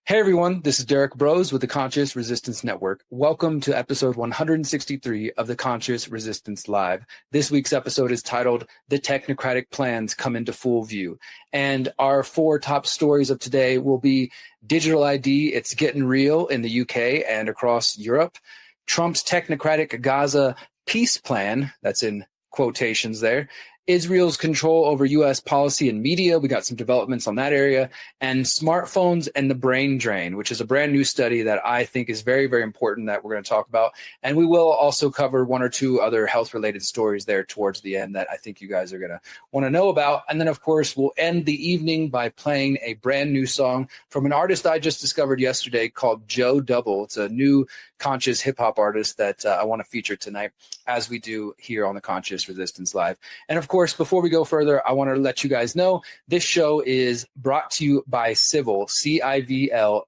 Hey everyone, this is Derrick Broze with the Conscious Resistance Network. Welcome to episode 163 of the Conscious Resistance Live. This week's episode is titled The Technocratic Plans Come into Full View. And our four top stories of today will be digital ID, it's getting real in the UK and across Europe. Trump's Technocratic Gaza peace plan, that's in quotations there. Israel's control over U.S. policy and media. We got some developments on that area. And smartphones and the brain drain, which is a brand new study that I think is very, very important that we're going to talk about. And we will also cover one or two other health-related stories there towards the end that I think you guys are going to want to know about. And then, of course, we'll end the evening by playing a brand new song from an artist I just discovered yesterday called Jo-DBL. It's a new conscious hip-hop artist that I want to feature tonight, as we do here on the Conscious Resistance Live. And of course, before we go further, I want to let you guys know this show is brought to you by Civil, CIVL.com,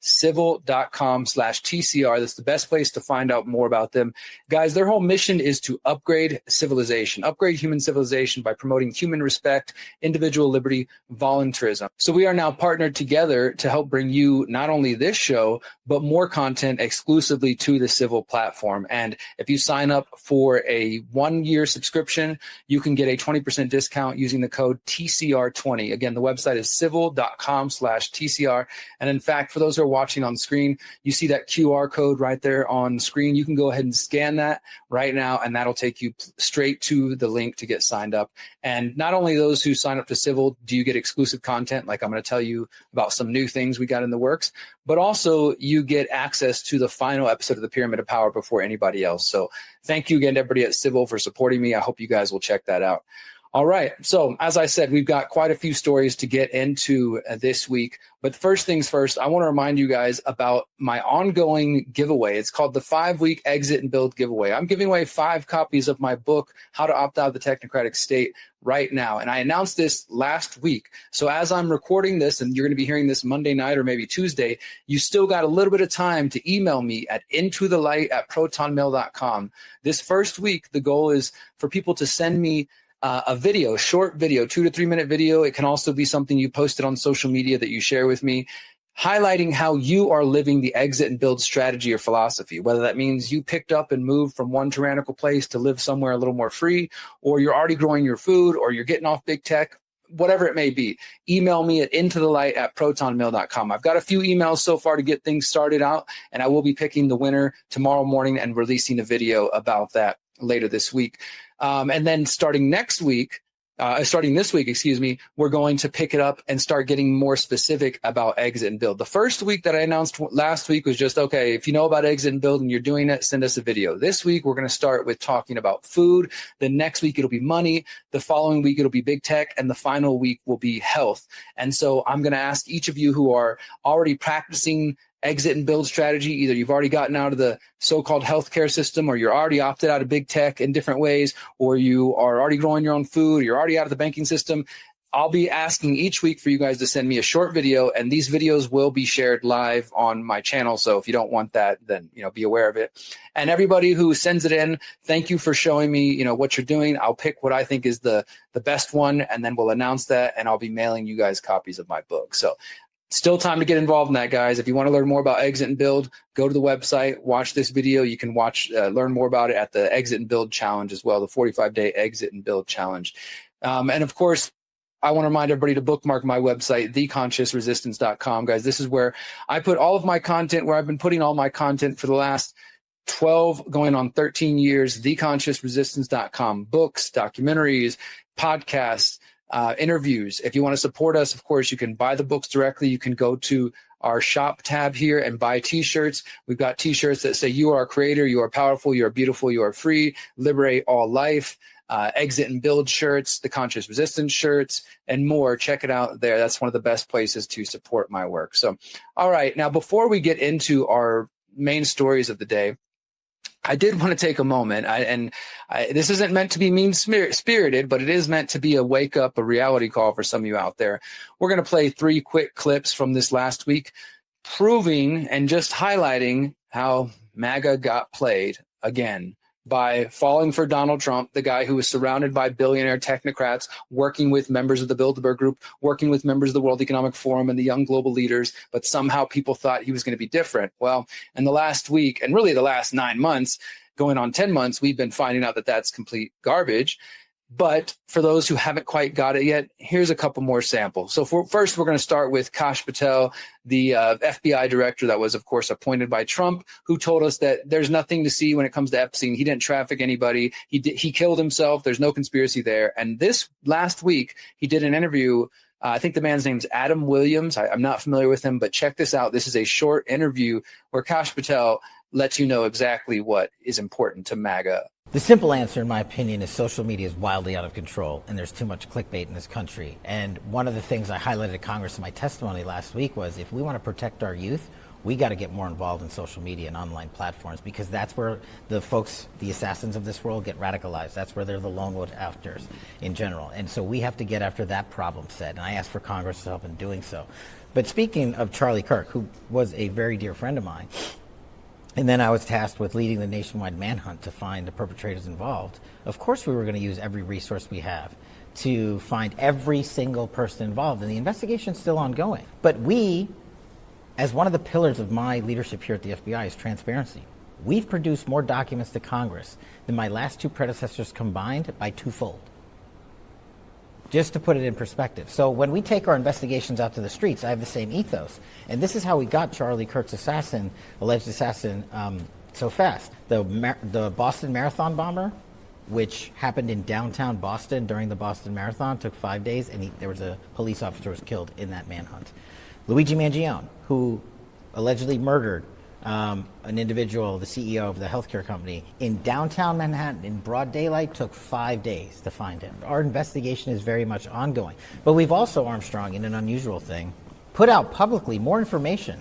civil.com/TCR. That's the best place to find out more about them. Guys, their whole mission is to upgrade civilization, upgrade human civilization by promoting human respect, individual liberty, voluntarism. So we are now partnered together to help bring you not only this show, but more content exclusively to the Civil platform. And if you sign up for a 1-year subscription, you can get a 20% discount using the code TCR20. Again, the website is civil.com/TCR. And in fact, for those who are watching on screen, you see that QR code right there on screen. You can go ahead and scan that right now, and that'll take you straight to the link to get signed up. And not only those who sign up to Civil do you get exclusive content, like I'm going to tell you about some new things we got in the works, but also you get access to the final episode of the Pyramid of Power before anybody else. So thank you again to everybody at Civil for supporting me. I hope you guys will check that out. All right. So as I said, we've got quite a few stories to get into this week. But first things first, I want to remind you guys about my ongoing giveaway. It's called the 5-week Exit and Build giveaway. I'm giving away 5 copies of my book, How to Opt Out of the Technocratic State, right now. And I announced this last week. So as I'm recording this, and you're going to be hearing this Monday night or maybe Tuesday, you still got a little bit of time to email me at intothelight@protonmail.com. This first week, the goal is for people to send me a video, short video, 2 to 3 minute video. It can also be something you posted on social media that you share with me, highlighting how you are living the exit and build strategy or philosophy, whether that means you picked up and moved from one tyrannical place to live somewhere a little more free, or you're already growing your food, or you're getting off big tech, whatever it may be. Email me at intothelight@protonmail.com. I've got a few emails so far to get things started out, and I will be picking the winner tomorrow morning and releasing a video about that later this week. And then starting this week, we're going to pick it up and start getting more specific about exit and build. The first week that I announced last week was just, okay, if you know about exit and build and you're doing it, send us a video. This week, we're going to start with talking about food. The next week, it'll be money. The following week, it'll be big tech. And the final week will be health. And so I'm going to ask each of you who are already practicing exit and build strategy, either you've already gotten out of the so-called healthcare system, or you're already opted out of big tech in different ways, or you are already growing your own food, or you're already out of the banking system. I'll be asking each week for you guys to send me a short video, and these videos will be shared live on my channel. So if you don't want that, then, be aware of it. And everybody who sends it in, thank you for showing me, what you're doing. I'll pick what I think is the best one, and then we'll announce that, and I'll be mailing you guys copies of my book. So still time to get involved in that, guys. If you want to learn more about exit and build, go to the website, watch this video. You can learn more about it at the Exit and Build Challenge as well, the 45-day Exit and Build Challenge. And of course, I want to remind everybody to bookmark my website, theconsciousresistance.com. Guys, this is where I put all of my content, where I've been putting all my content for the last 12, going on 13 years, theconsciousresistance.com, books, documentaries, podcasts, interviews. If you want to support us, of course, you can buy the books directly. You can go to our shop tab here and buy t-shirts. We've got t-shirts that say, you are a creator, you are powerful, you are beautiful, you are free, liberate all life, exit and build shirts, the conscious resistance shirts, and more. Check it out there. That's one of the best places to support my work. So, all right. Now, before we get into our main stories of the day, I did want to take a moment, this isn't meant to be mean-spirited, but it is meant to be a wake-up, a reality call for some of you out there. We're going to play 3 quick clips from this last week, proving and just highlighting how MAGA got played again by falling for Donald Trump, the guy who was surrounded by billionaire technocrats, working with members of the Bilderberg Group, working with members of the World Economic Forum and the young global leaders, but somehow people thought he was going to be different. Well, in the last week, and really the last 9 months, going on 10 months, we've been finding out that that's complete garbage. But for those who haven't quite got it yet, here's a couple more samples. So first, we're going to start with Kash Patel, the FBI director that was, of course, appointed by Trump, who told us that there's nothing to see when it comes to Epstein. He didn't traffic anybody. He killed himself. There's no conspiracy there. And this last week, he did an interview. I think the man's name's Adam Williams. I'm not familiar with him, but check this out. This is a short interview where Kash Patel lets you know exactly what is important to MAGA. The simple answer, in my opinion, is social media is wildly out of control, and there's too much clickbait in this country. And one of the things I highlighted to Congress in my testimony last week was, if we want to protect our youth, we got to get more involved in social media and online platforms, because that's where the folks, the assassins of this world, get radicalized. That's where they're the lone wolf actors in general. And so we have to get after that problem set. And I asked for Congress to help in doing so. But speaking of Charlie Kirk, who was a very dear friend of mine, and then I was tasked with leading the nationwide manhunt to find the perpetrators involved. Of course, we were going to use every resource we have to find every single person involved, and the investigation's still ongoing. But we, as one of the pillars of my leadership here at the FBI, is transparency. We've produced more documents to Congress than my last two predecessors combined by twofold. Just to put it in perspective. So when we take our investigations out to the streets, I have the same ethos. And this is how we got Charlie Kirk's alleged assassin, so fast. The Boston Marathon bomber, which happened in downtown Boston during the Boston Marathon, took 5 days, and there was a police officer was killed in that manhunt. Luigi Mangione, who allegedly murdered an individual, the CEO of the healthcare company, in downtown Manhattan in broad daylight, took 5 days to find him. Our investigation is very much ongoing. But we've also, Armstrong, in an unusual thing, put out publicly more information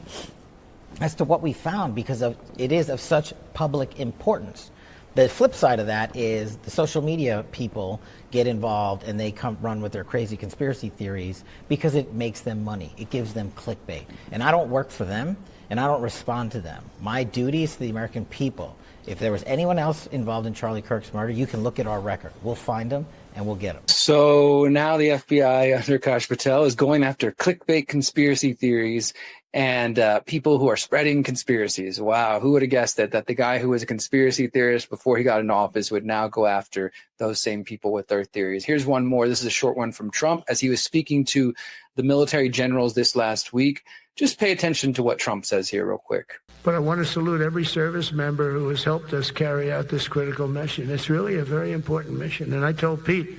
as to what we found, because it is of such public importance. The flip side of that is the social media people get involved and they come run with their crazy conspiracy theories because it makes them money. It gives them clickbait. And I don't work for them, and I don't respond to them. My duty is to the American people. If there was anyone else involved in Charlie Kirk's murder, you can look at our record. We'll find them and we'll get them. So now the FBI under Kash Patel is going after clickbait conspiracy theories and people who are spreading conspiracies. Wow, who would have guessed that the guy who was a conspiracy theorist before he got in office would now go after those same people with their theories. Here's one more. This is a short one from Trump as he was speaking to the military generals this last week. Just pay attention to what Trump says here real quick. But I want to salute every service member who has helped us carry out this critical mission. It's really a very important mission. And I told Pete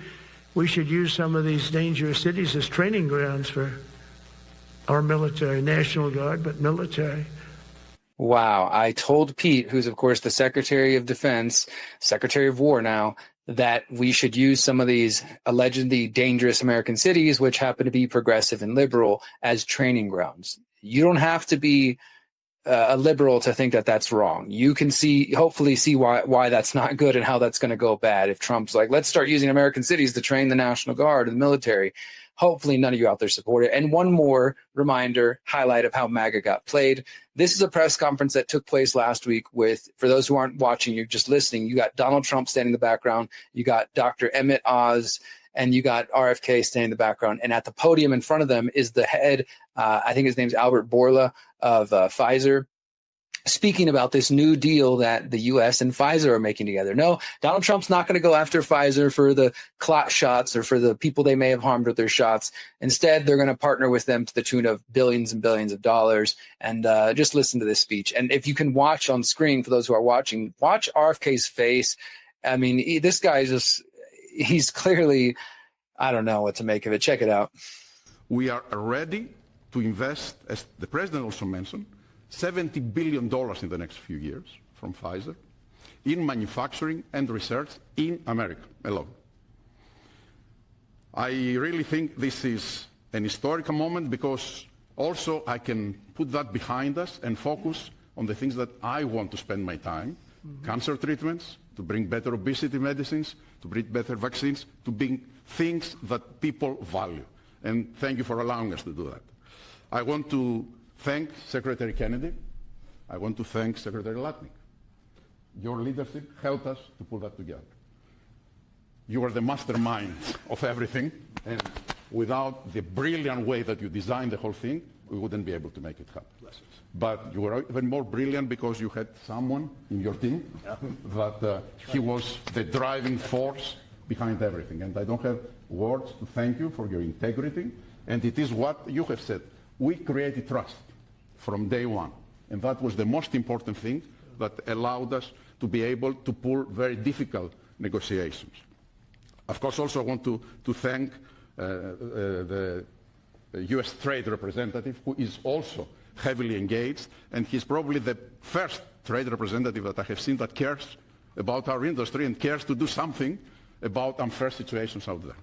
we should use some of these dangerous cities as training grounds for our military, National Guard, but military. Wow. I told Pete, who's, of course, the Secretary of Defense, Secretary of War now, that we should use some of these allegedly dangerous American cities, which happen to be progressive and liberal, as training grounds. You don't have to be a liberal to think that that's wrong. You can hopefully see why that's not good and how that's going to go bad. If Trump's like, let's start using American cities to train the National Guard and the military, hopefully none of you out there support it. And one more reminder, highlight of how MAGA got played. This is a press conference that took place last week with, for those who aren't watching, you're just listening, you got Donald Trump standing in the background, you got Dr. Emmett Oz, and you got RFK standing in the background. And at the podium in front of them is the head, I think his name's Albert Bourla of Pfizer, speaking about this new deal that the U.S. and Pfizer are making together. No, Donald Trump's not going to go after Pfizer for the clot shots or for the people they may have harmed with their shots. Instead, they're going to partner with them to the tune of billions and billions of dollars. And just listen to this speech. And if you can watch on screen, for those who are watching, watch RFK's face. I mean, this guy is he's clearly, I don't know what to make of it. Check it out. We are ready to invest, as the president also mentioned, $70 billion in the next few years from Pfizer in manufacturing and research in America alone. I really think this is an historical moment because also I can put that behind us and focus on the things that I want to spend my time, cancer treatments, to bring better obesity medicines, to bring better vaccines, to bring things that people value. And thank you for allowing us to do that. I want to thank Secretary Kennedy. I want to thank Secretary Lutnick. Your leadership helped us to pull that together. You are the mastermind of everything, and without the brilliant way that you designed the whole thing, we wouldn't be able to make it happen. But you were even more brilliant because you had someone in your team that he was the driving force behind everything. And I don't have words to thank you for your integrity. And it is what you have said. We created trust from day one. And that was the most important thing that allowed us to be able to pull very difficult negotiations. Of course, also I want to thank the U.S. trade representative, who is also heavily engaged, and he's probably the first trade representative that I have seen that cares about our industry and cares to do something about unfair situations out there.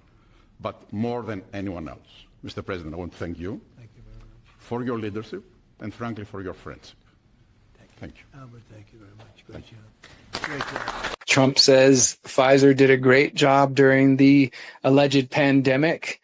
But more than anyone else, Mr. President, I want to thank you, Thank you very much. for your leadership and, frankly, for your friendship. Thank you. Albert, thank you very much. Great job. Great job. Trump says Pfizer did a great job during the alleged pandemic.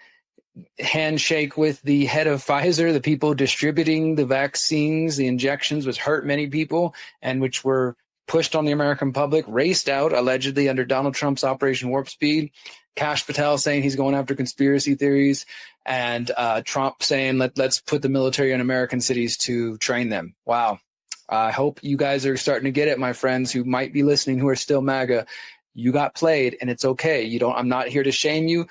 Handshake with the head of Pfizer, the people distributing the vaccines, the injections, which hurt many people and which were pushed on the American public, raced out allegedly under Donald Trump's Operation Warp Speed. Kash Patel saying he's going after conspiracy theories, and Trump saying let's put the military in American cities to train them. Wow. I hope you guys are starting to get it, my friends who might be listening who are still MAGA. You got played, and it's okay. I'm not here to shame you.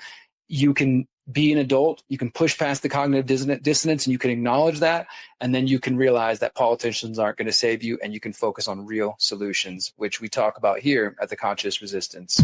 You can be an adult. You can push past the cognitive dissonance, and you can acknowledge that, and then you can realize that politicians aren't going to save you, and you can focus on real solutions, which we talk about here at the Conscious Resistance.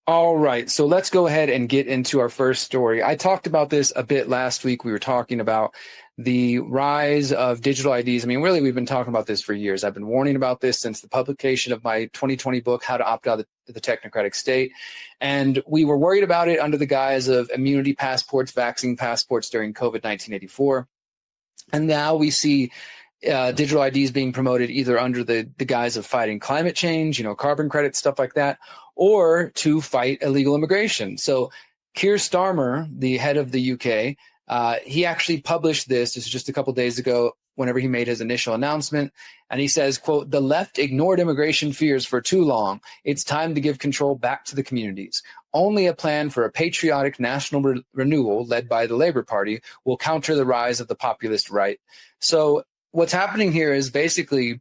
All right, so let's go ahead and get into our first story. I talked about this a bit last week. We were talking about the rise of digital IDs. I mean, really, we've been talking about this for years. I've been warning about this since the publication of my 2020 book, How to Opt Out of the Technocratic State. And we were worried about it under the guise of immunity passports, vaccine passports during COVID-1984. And now we see digital IDs being promoted either under the guise of fighting climate change, carbon credits, stuff like that, or to fight illegal immigration. So Keir Starmer, the head of the UK, he actually published this just a couple days ago whenever he made his initial announcement. And he says, quote, "The left ignored immigration fears for too long. It's time to give control back to the communities. Only a plan for a patriotic national renewal led by the Labour Party will counter the rise of the populist right." So what's happening here is basically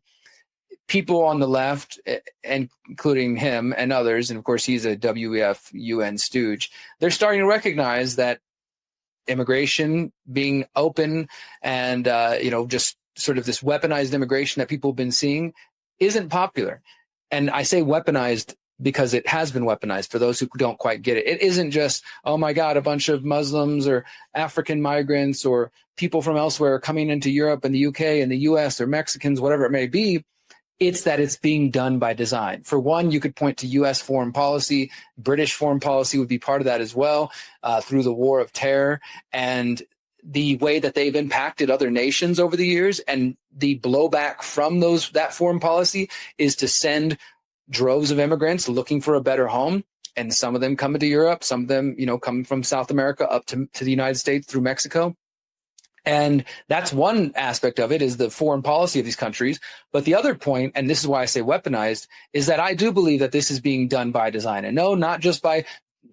people on the left, and including him and others, and of course he's a WEF UN stooge, they're starting to recognize that immigration being open and just sort of this weaponized immigration that people have been seeing isn't popular. And I say weaponized because it has been weaponized for those who don't quite get it. It isn't just, oh my God, a bunch of Muslims or African migrants or people from elsewhere coming into Europe and the UK and the US or Mexicans, whatever it may be. It's that it's being done by design. For one, you could point to US foreign policy. British foreign policy would be part of that as well, through the war of terror and the way that they've impacted other nations over the years. And the blowback from that foreign policy is to send droves of immigrants looking for a better home. And some of them coming to Europe, some of them, coming from South America up to the United States through Mexico. And that's one aspect of it, is the foreign policy of these countries. But the other point, and this is why I say weaponized, is that I do believe that this is being done by design. And no, not just by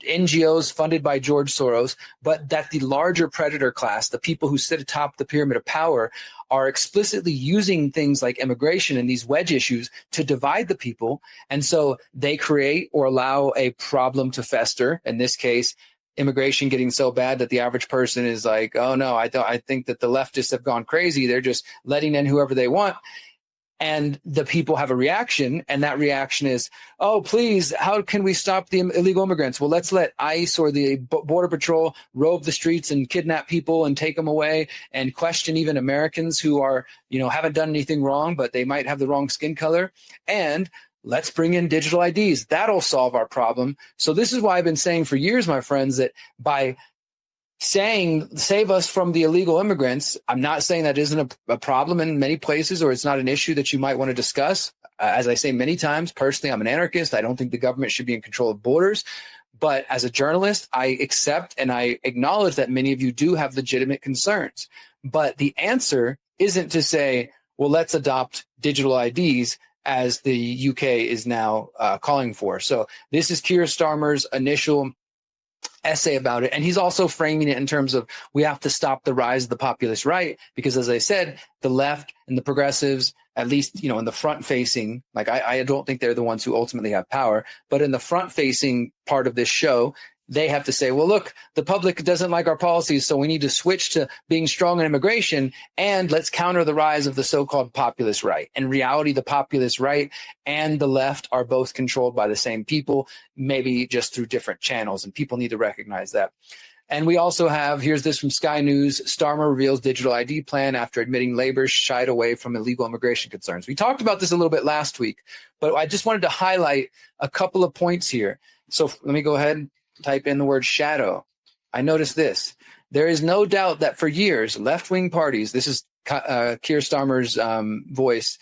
NGOs funded by George Soros, but that the larger predator class, the people who sit atop the pyramid of power, are explicitly using things like immigration and these wedge issues to divide the people. And so they create or allow a problem to fester. In this case, immigration getting so bad that the average person is like, oh no, I think that the leftists have gone crazy. They're just letting in whoever they want. And the people have a reaction, and that reaction is, oh, please, how can we stop the illegal immigrants? Well, let's let ICE or the Border Patrol roam the streets and kidnap people and take them away and question even Americans who are, haven't done anything wrong, but they might have the wrong skin color. And let's bring in digital IDs. That'll solve our problem. So this is why I've been saying for years, my friends, that by saying save us from the illegal immigrants, I'm not saying that isn't a problem in many places, or it's not an issue that you might want to discuss. As I say many times, personally, I'm an anarchist. I don't think the government should be in control of borders. But as a journalist, I accept and I acknowledge that many of you do have legitimate concerns. But the answer isn't to say, well, let's adopt digital IDs as the UK is now calling for. So this is Keir Starmer's initial essay about it. And he's also framing it in terms of we have to stop the rise of the populist right, because as I said, the left and the progressives, at least, in the front facing, like I don't think they're the ones who ultimately have power, but in the front facing part of this show, they have to say, well, look, the public doesn't like our policies, so we need to switch to being strong in immigration, and let's counter the rise of the so-called populist right. In reality, the populist right and the left are both controlled by the same people, maybe just through different channels, and people need to recognize that. And we also have, here's this from Sky News, Starmer reveals digital ID plan after admitting Labor shied away from illegal immigration concerns. We talked about this a little bit last week, but I just wanted to highlight a couple of points here. So let me go ahead. Type in the word shadow. I noticed this. There is no doubt that for years, left-wing parties, this is Keir Starmer's voice,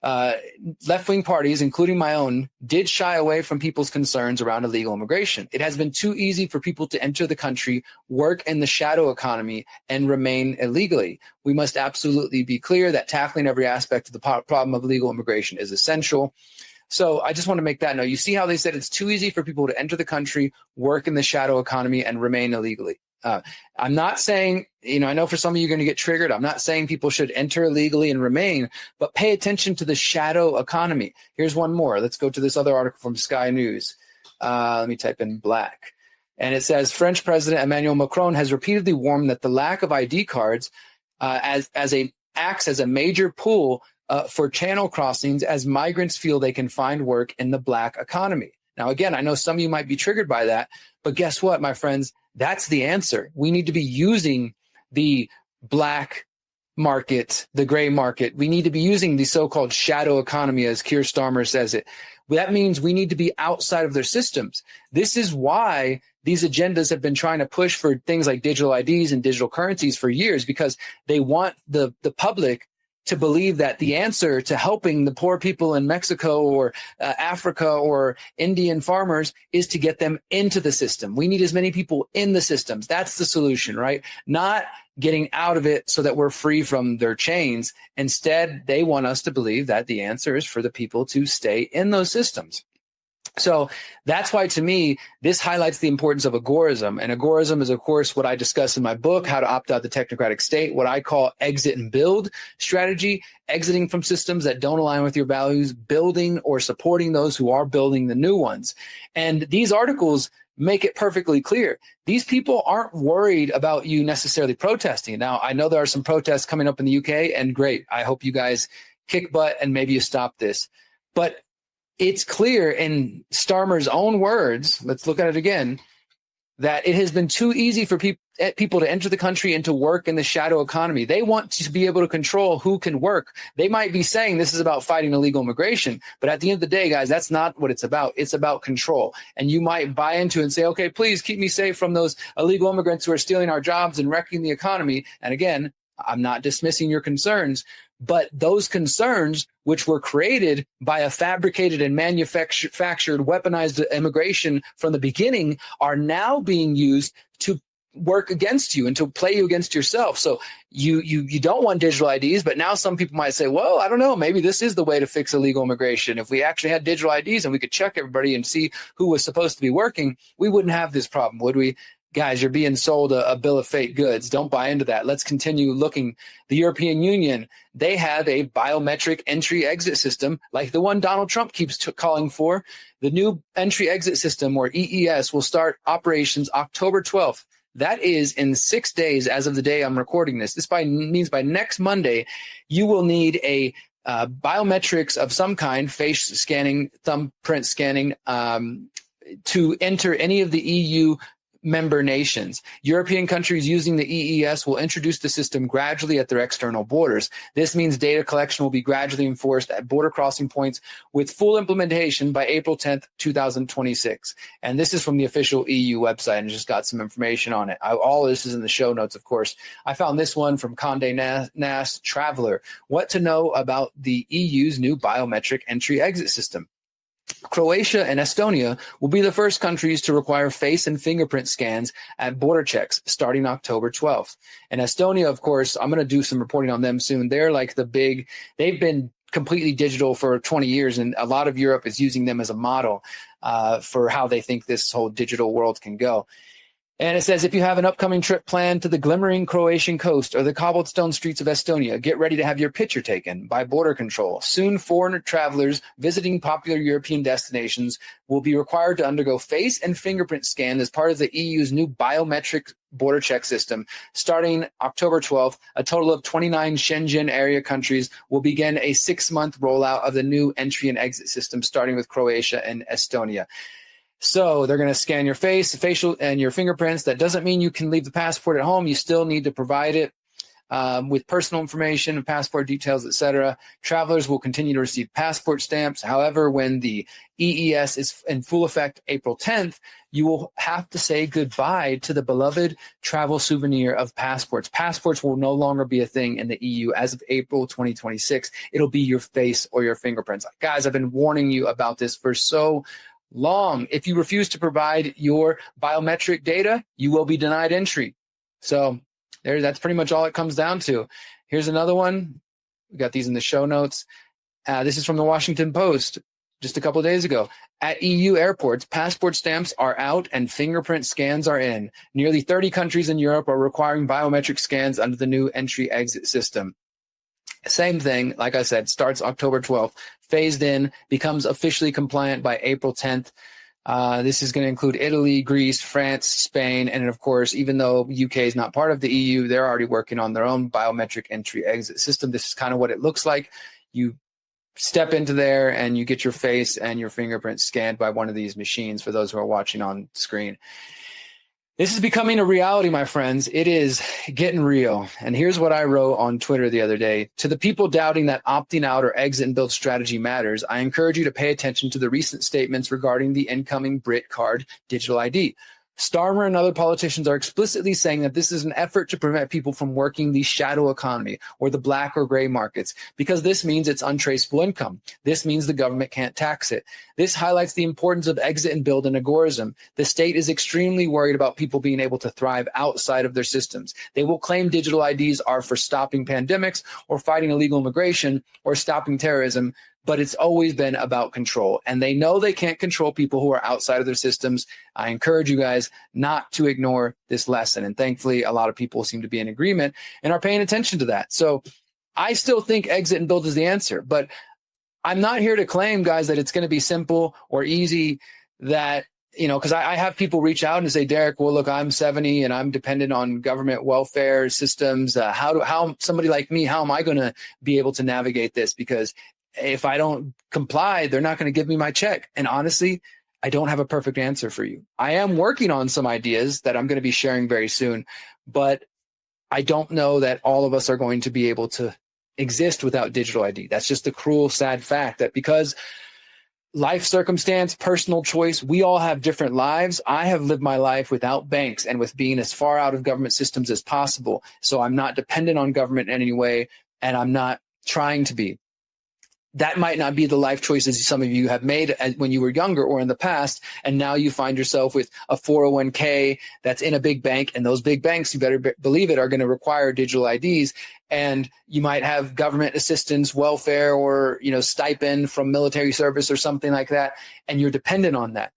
left-wing parties, including my own, did shy away from people's concerns around illegal immigration. It has been too easy for people to enter the country, work in the shadow economy, and remain illegally. We must absolutely be clear that tackling every aspect of the problem of illegal immigration is essential. So I just want to make that note. You see how they said it's too easy for people to enter the country, work in the shadow economy, and remain illegally. I'm not saying, I know for some of you are going to get triggered. I'm not saying people should enter illegally and remain, but pay attention to the shadow economy. Here's one more. Let's go to this other article from Sky News. Let me type in black. And it says, French President Emmanuel Macron has repeatedly warned that the lack of ID cards acts as a major pull for channel crossings as migrants feel they can find work in the black economy. Now, again, I know some of you might be triggered by that, but guess what, my friends? That's the answer. We need to be using the black market, the gray market. We need to be using the so-called shadow economy, as Keir Starmer says it. That means we need to be outside of their systems. This is why these agendas have been trying to push for things like digital IDs and digital currencies for years, because they want the public to believe that the answer to helping the poor people in Mexico or Africa or Indian farmers is to get them into the system. We need as many people in the systems. That's the solution, right? Not getting out of it so that we're free from their chains. Instead, they want us to believe that the answer is for the people to stay in those systems. So that's why, to me, this highlights the importance of agorism. And agorism is, of course, what I discuss in my book, How to Opt Out the Technocratic State, what I call exit and build strategy, exiting from systems that don't align with your values, building or supporting those who are building the new ones. And these articles make it perfectly clear. These people aren't worried about you necessarily protesting. Now, I know there are some protests coming up in the UK, and great. I hope you guys kick butt and maybe you stop this. But it's clear in Starmer's own words, let's look at it again, that it has been too easy for people to enter the country and to work in the shadow economy. They want to be able to control who can work. They might be saying this is about fighting illegal immigration, but at the end of the day, guys, that's not what it's about. It's about control. And you might buy into it and say, okay, please keep me safe from those illegal immigrants who are stealing our jobs and wrecking the economy. And again, I'm not dismissing your concerns, but those concerns, which were created by a fabricated and manufactured weaponized immigration from the beginning, are now being used to work against you and to play you against yourself. So you don't want digital IDs, but now some people might say, well, I don't know, maybe this is the way to fix illegal immigration. If we actually had digital IDs and we could check everybody and see who was supposed to be working, we wouldn't have this problem, would we? Guys, you're being sold a bill of fake goods. Don't buy into that. Let's continue looking. The European Union, they have a biometric entry-exit system like the one Donald Trump keeps calling for. The new entry-exit system, or EES, will start operations October 12th. That is in 6 days as of the day I'm recording this. This means by next Monday, you will need a biometrics of some kind, face scanning, thumbprint scanning, to enter any of the EU member nations. European countries using the EES will introduce the system gradually at their external borders. This means data collection will be gradually enforced at border crossing points with full implementation by April 10th, 2026. And this is from the official EU website, and just got some information on it. All of this is in the show notes, of course. I found this one from Condé Nast Traveler. What to know about the EU's new biometric entry-exit system. Croatia and Estonia will be the first countries to require face and fingerprint scans at border checks starting October 12th. And Estonia, of course, I'm going to do some reporting on them soon. They're like they've been completely digital for 20 years, and a lot of Europe is using them as a model for how they think this whole digital world can go. And it says, if you have an upcoming trip planned to the glimmering Croatian coast or the cobblestone streets of Estonia, get ready to have your picture taken by border control. Soon, foreign travelers visiting popular European destinations will be required to undergo face and fingerprint scan as part of the EU's new biometric border check system. Starting October 12th, a total of 29 Schengen area countries will begin a 6-month rollout of the new entry and exit system, starting with Croatia and Estonia. So they're going to scan your face, facial, and your fingerprints. That doesn't mean you can leave the passport at home. You still need to provide it with personal information, passport details, etc. Travelers will continue to receive passport stamps. However, when the EES is in full effect April 10th, you will have to say goodbye to the beloved travel souvenir of passports. Passports will no longer be a thing in the EU as of April 2026. It'll be your face or your fingerprints. Guys, I've been warning you about this for so long. If you refuse to provide your biometric data, you will be denied entry. So that's pretty much all it comes down to. Here's another one. We got these in the show notes. This is from the Washington Post just a couple of days ago. At EU airports, passport stamps are out and fingerprint scans are in. Nearly 30 countries in Europe are requiring biometric scans under the new entry-exit system. Same thing, like I said, starts October 12th, phased in, becomes officially compliant by April 10th. This is going to include Italy, Greece, France, Spain, and of course, even though UK is not part of the EU, they're already working on their own biometric entry-exit system. This is kind of what it looks like. You step into there and you get your face and your fingerprint scanned by one of these machines for those who are watching on screen. This is becoming a reality, my friends. It is getting real. And here's what I wrote on Twitter the other day. To the people doubting that opting out or exit and build strategy matters, I encourage you to pay attention to the recent statements regarding the incoming Brit card digital ID. Starmer and other politicians are explicitly saying that this is an effort to prevent people from working the shadow economy or the black or gray markets, because this means it's untraceable income. This means the government can't tax it. This highlights the importance of exit and build and agorism. The state is extremely worried about people being able to thrive outside of their systems. They will claim digital IDs are for stopping pandemics or fighting illegal immigration or stopping terrorism, but it's always been about control. And they know they can't control people who are outside of their systems. I encourage you guys not to ignore this lesson. And thankfully, a lot of people seem to be in agreement and are paying attention to that. So I still think exit and build is the answer. But I'm not here to claim, guys, that it's going to be simple or easy, that, you know, because I have people reach out and say, Derrick, well, look, I'm 70 and I'm dependent on government welfare systems. How somebody like me, how am I going to be able to navigate this? Because if I don't comply, they're not going to give me my check. And honestly, I don't have a perfect answer for you. I am working on some ideas that I'm going to be sharing very soon, but I don't know that all of us are going to be able to exist without digital ID. That's just the cruel, sad fact that because life circumstance, personal choice, we all have different lives. I have lived my life without banks and with being as far out of government systems as possible. So I'm not dependent on government in any way, and I'm not trying to be. That might not be the life choices some of you have made when you were younger or in the past, and now you find yourself with a 401k that's in a big bank, and those big banks, you better believe it, are going to require digital IDs, and you might have government assistance, welfare, or stipend from military service or something like that, and you're dependent on that.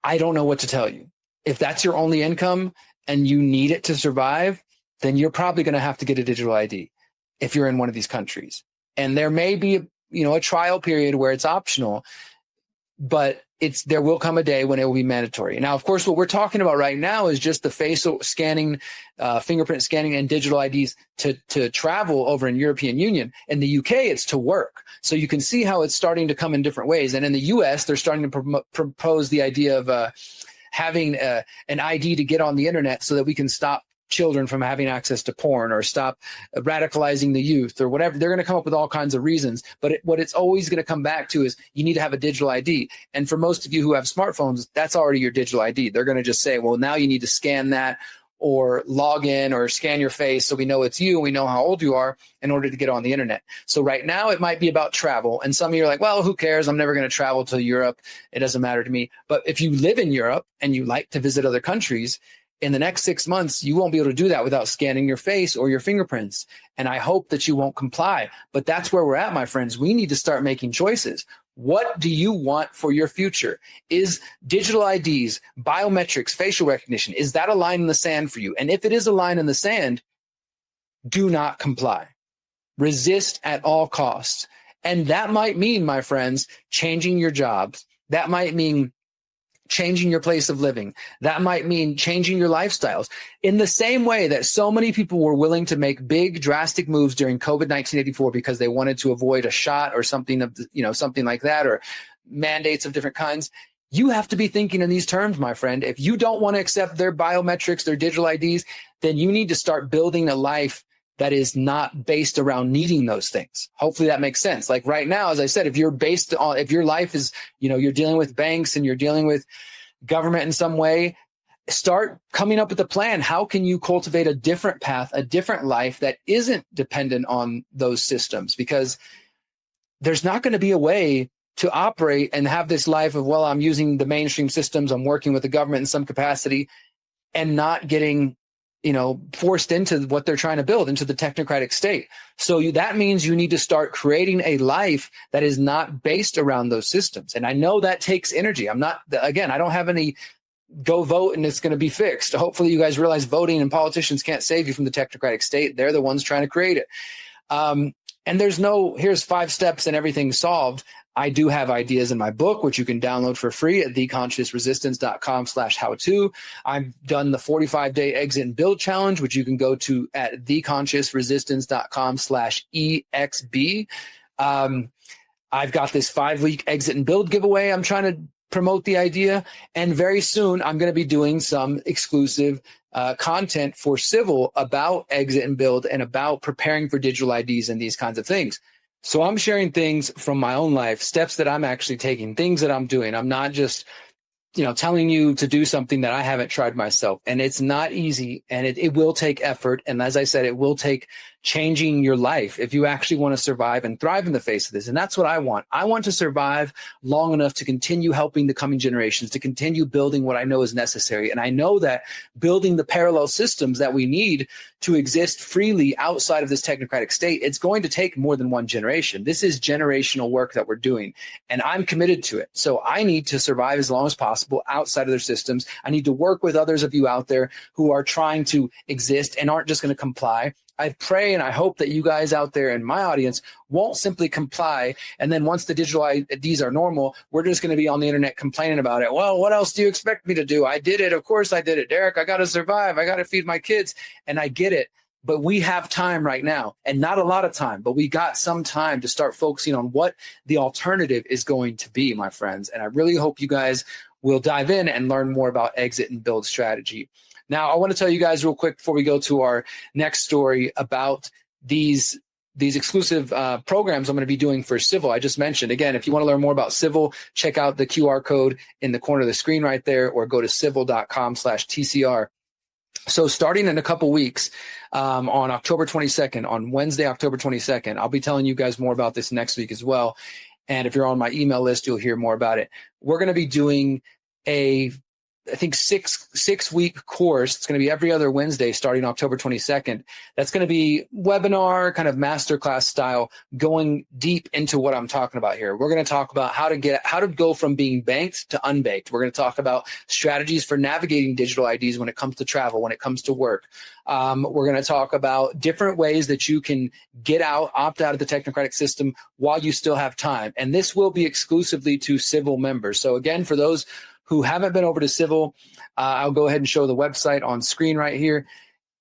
I don't know what to tell you. If that's your only income and you need it to survive, then you're probably going to have to get a digital ID if you're in one of these countries. And there may be, a trial period where it's optional, but there will come a day when it will be mandatory. Now, of course, what we're talking about right now is just the facial scanning, fingerprint scanning, and digital IDs to travel over in European Union. In the UK, it's to work. So you can see how it's starting to come in different ways. And in the US, they're starting to propose the idea of having an ID to get on the internet so that we can stop children from having access to porn or stop radicalizing the youth or whatever. They're going to come up with all kinds of reasons. But what it's always going to come back to is you need to have a digital ID. And for most of you who have smartphones, that's already your digital ID. They're going to just say, well, now you need to scan that, or log in or scan your face so we know it's you and we know how old you are in order to get on the internet. So right now it might be about travel. And some of you are like, well, who cares? I'm never going to travel to Europe. It doesn't matter to me. But if you live in Europe and you like to visit other countries, in the next 6 months, you won't be able to do that without scanning your face or your fingerprints. And I hope that you won't comply. But that's where we're at, my friends. We need to start making choices. What do you want for your future? Is digital IDs, biometrics, facial recognition, is that a line in the sand for you? And if it is a line in the sand, do not comply. Resist at all costs. And that might mean, my friends, changing your jobs. That might mean changing your place of living. That might mean changing your lifestyles. In the same way that so many people were willing to make big, drastic moves during COVID 1984 because they wanted to avoid a shot or something of, something like that, or mandates of different kinds. You have to be thinking in these terms, my friend. If you don't want to accept their biometrics, their digital IDs, then you need to start building a life that is not based around needing those things. Hopefully that makes sense. Like right now, as I said, if your life is, you're dealing with banks and you're dealing with government in some way, start coming up with a plan. How can you cultivate a different path, a different life that isn't dependent on those systems? Because there's not going to be a way to operate and have this life of, well, I'm using the mainstream systems, I'm working with the government in some capacity, and not getting forced into what they're trying to build, into the technocratic state. So that means you need to start creating a life that is not based around those systems. And I know that takes energy. I don't have any go vote and it's going to be fixed. Hopefully you guys realize voting and politicians can't save you from the technocratic state. They're the ones trying to create it. And here's 5 steps and everything's solved. I do have ideas in my book, which you can download for free at theconsciousresistance.com/how-to. I've done the 45-day exit and build challenge, which you can go to at theconsciousresistance.com/EXB. I've got this 5-week exit and build giveaway. I'm trying to promote the idea. And very soon I'm going to be doing some exclusive content for Civil about exit and build and about preparing for digital IDs and these kinds of things. So I'm sharing things from my own life, steps that I'm actually taking, things that I'm doing. I'm not just, telling you to do something that I haven't tried myself. And it's not easy, and it will take effort. And as I said, it will take changing your life if you actually want to survive and thrive in the face of this. And that's what I want. I want to survive long enough to continue helping the coming generations, to continue building what I know is necessary. And I know that building the parallel systems that we need to exist freely outside of this technocratic state, it's going to take more than one generation. This is generational work that we're doing, and I'm committed to it. So I need to survive as long as possible outside of their systems. I need to work with others of you out there who are trying to exist and aren't just going to comply. I pray and I hope that you guys out there in my audience won't simply comply, and then once the digital IDs are normal, we're just going to be on the internet complaining about it. Well, what else do you expect me to do? I did it. Of course I did it, Derrick. I got to survive. I got to feed my kids. And I get it. But we have time right now, and not a lot of time, but we got some time to start focusing on what the alternative is going to be, my friends. And I really hope you guys will dive in and learn more about exit and build strategy. Now, I want to tell you guys real quick before we go to our next story about these exclusive programs I'm going to be doing for Civil. I just mentioned, again, if you want to learn more about Civil, check out the QR code in the corner of the screen right there, or go to civil.com/TCR. So starting in a couple weeks, on October 22nd, on Wednesday, October 22nd, I'll be telling you guys more about this next week as well. And if you're on my email list, you'll hear more about it. We're going to be doing a six-week course. It's going to be every other Wednesday starting October 22nd. That's going to be webinar, kind of masterclass style, going deep into what I'm talking about here. We're going to talk about how to go from being banked to unbanked. We're going to talk about strategies for navigating digital IDs when it comes to travel, when it comes to work. We're going to talk about different ways that you can opt out of the technocratic system while you still have time. And this will be exclusively to Civil members. So again, for those who haven't been over to Civil, I'll go ahead and show the website on screen right here.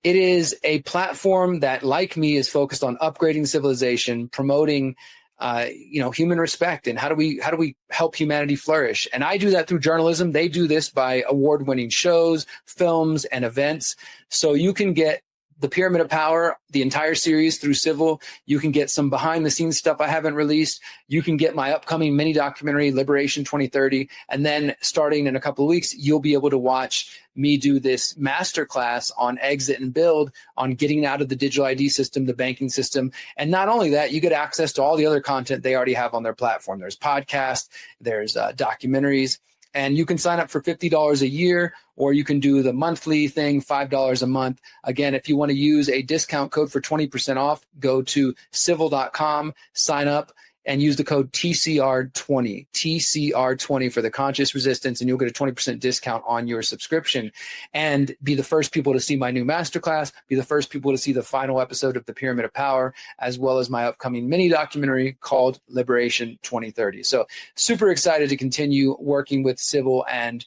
It is a platform that, like me, is focused on upgrading civilization, promoting human respect, and how do we help humanity flourish. And I do that through journalism. They do this by award-winning shows, films, and events. So you can get the Pyramid of Power, the entire series through Civil. You can get some behind the scenes stuff I haven't released. You can get my upcoming mini documentary, Liberation 2030. And then starting in a couple of weeks, you'll be able to watch me do this masterclass on exit and build, on getting out of the digital ID system, the banking system. And not only that, you get access to all the other content they already have on their platform. There's podcasts, there's documentaries. And you can sign up for $50 a year, or you can do the monthly thing, $5 a month. Again, if you want to use a discount code for 20% off, go to civil.com, sign up, and use the code TCR20, TCR20 for the conscious resistance, and you'll get a 20% discount on your subscription and be the first people to see my new masterclass, be the first people to see the final episode of the Pyramid of Power, as well as my upcoming mini documentary called Liberation 2030. So super excited to continue working with Civil, and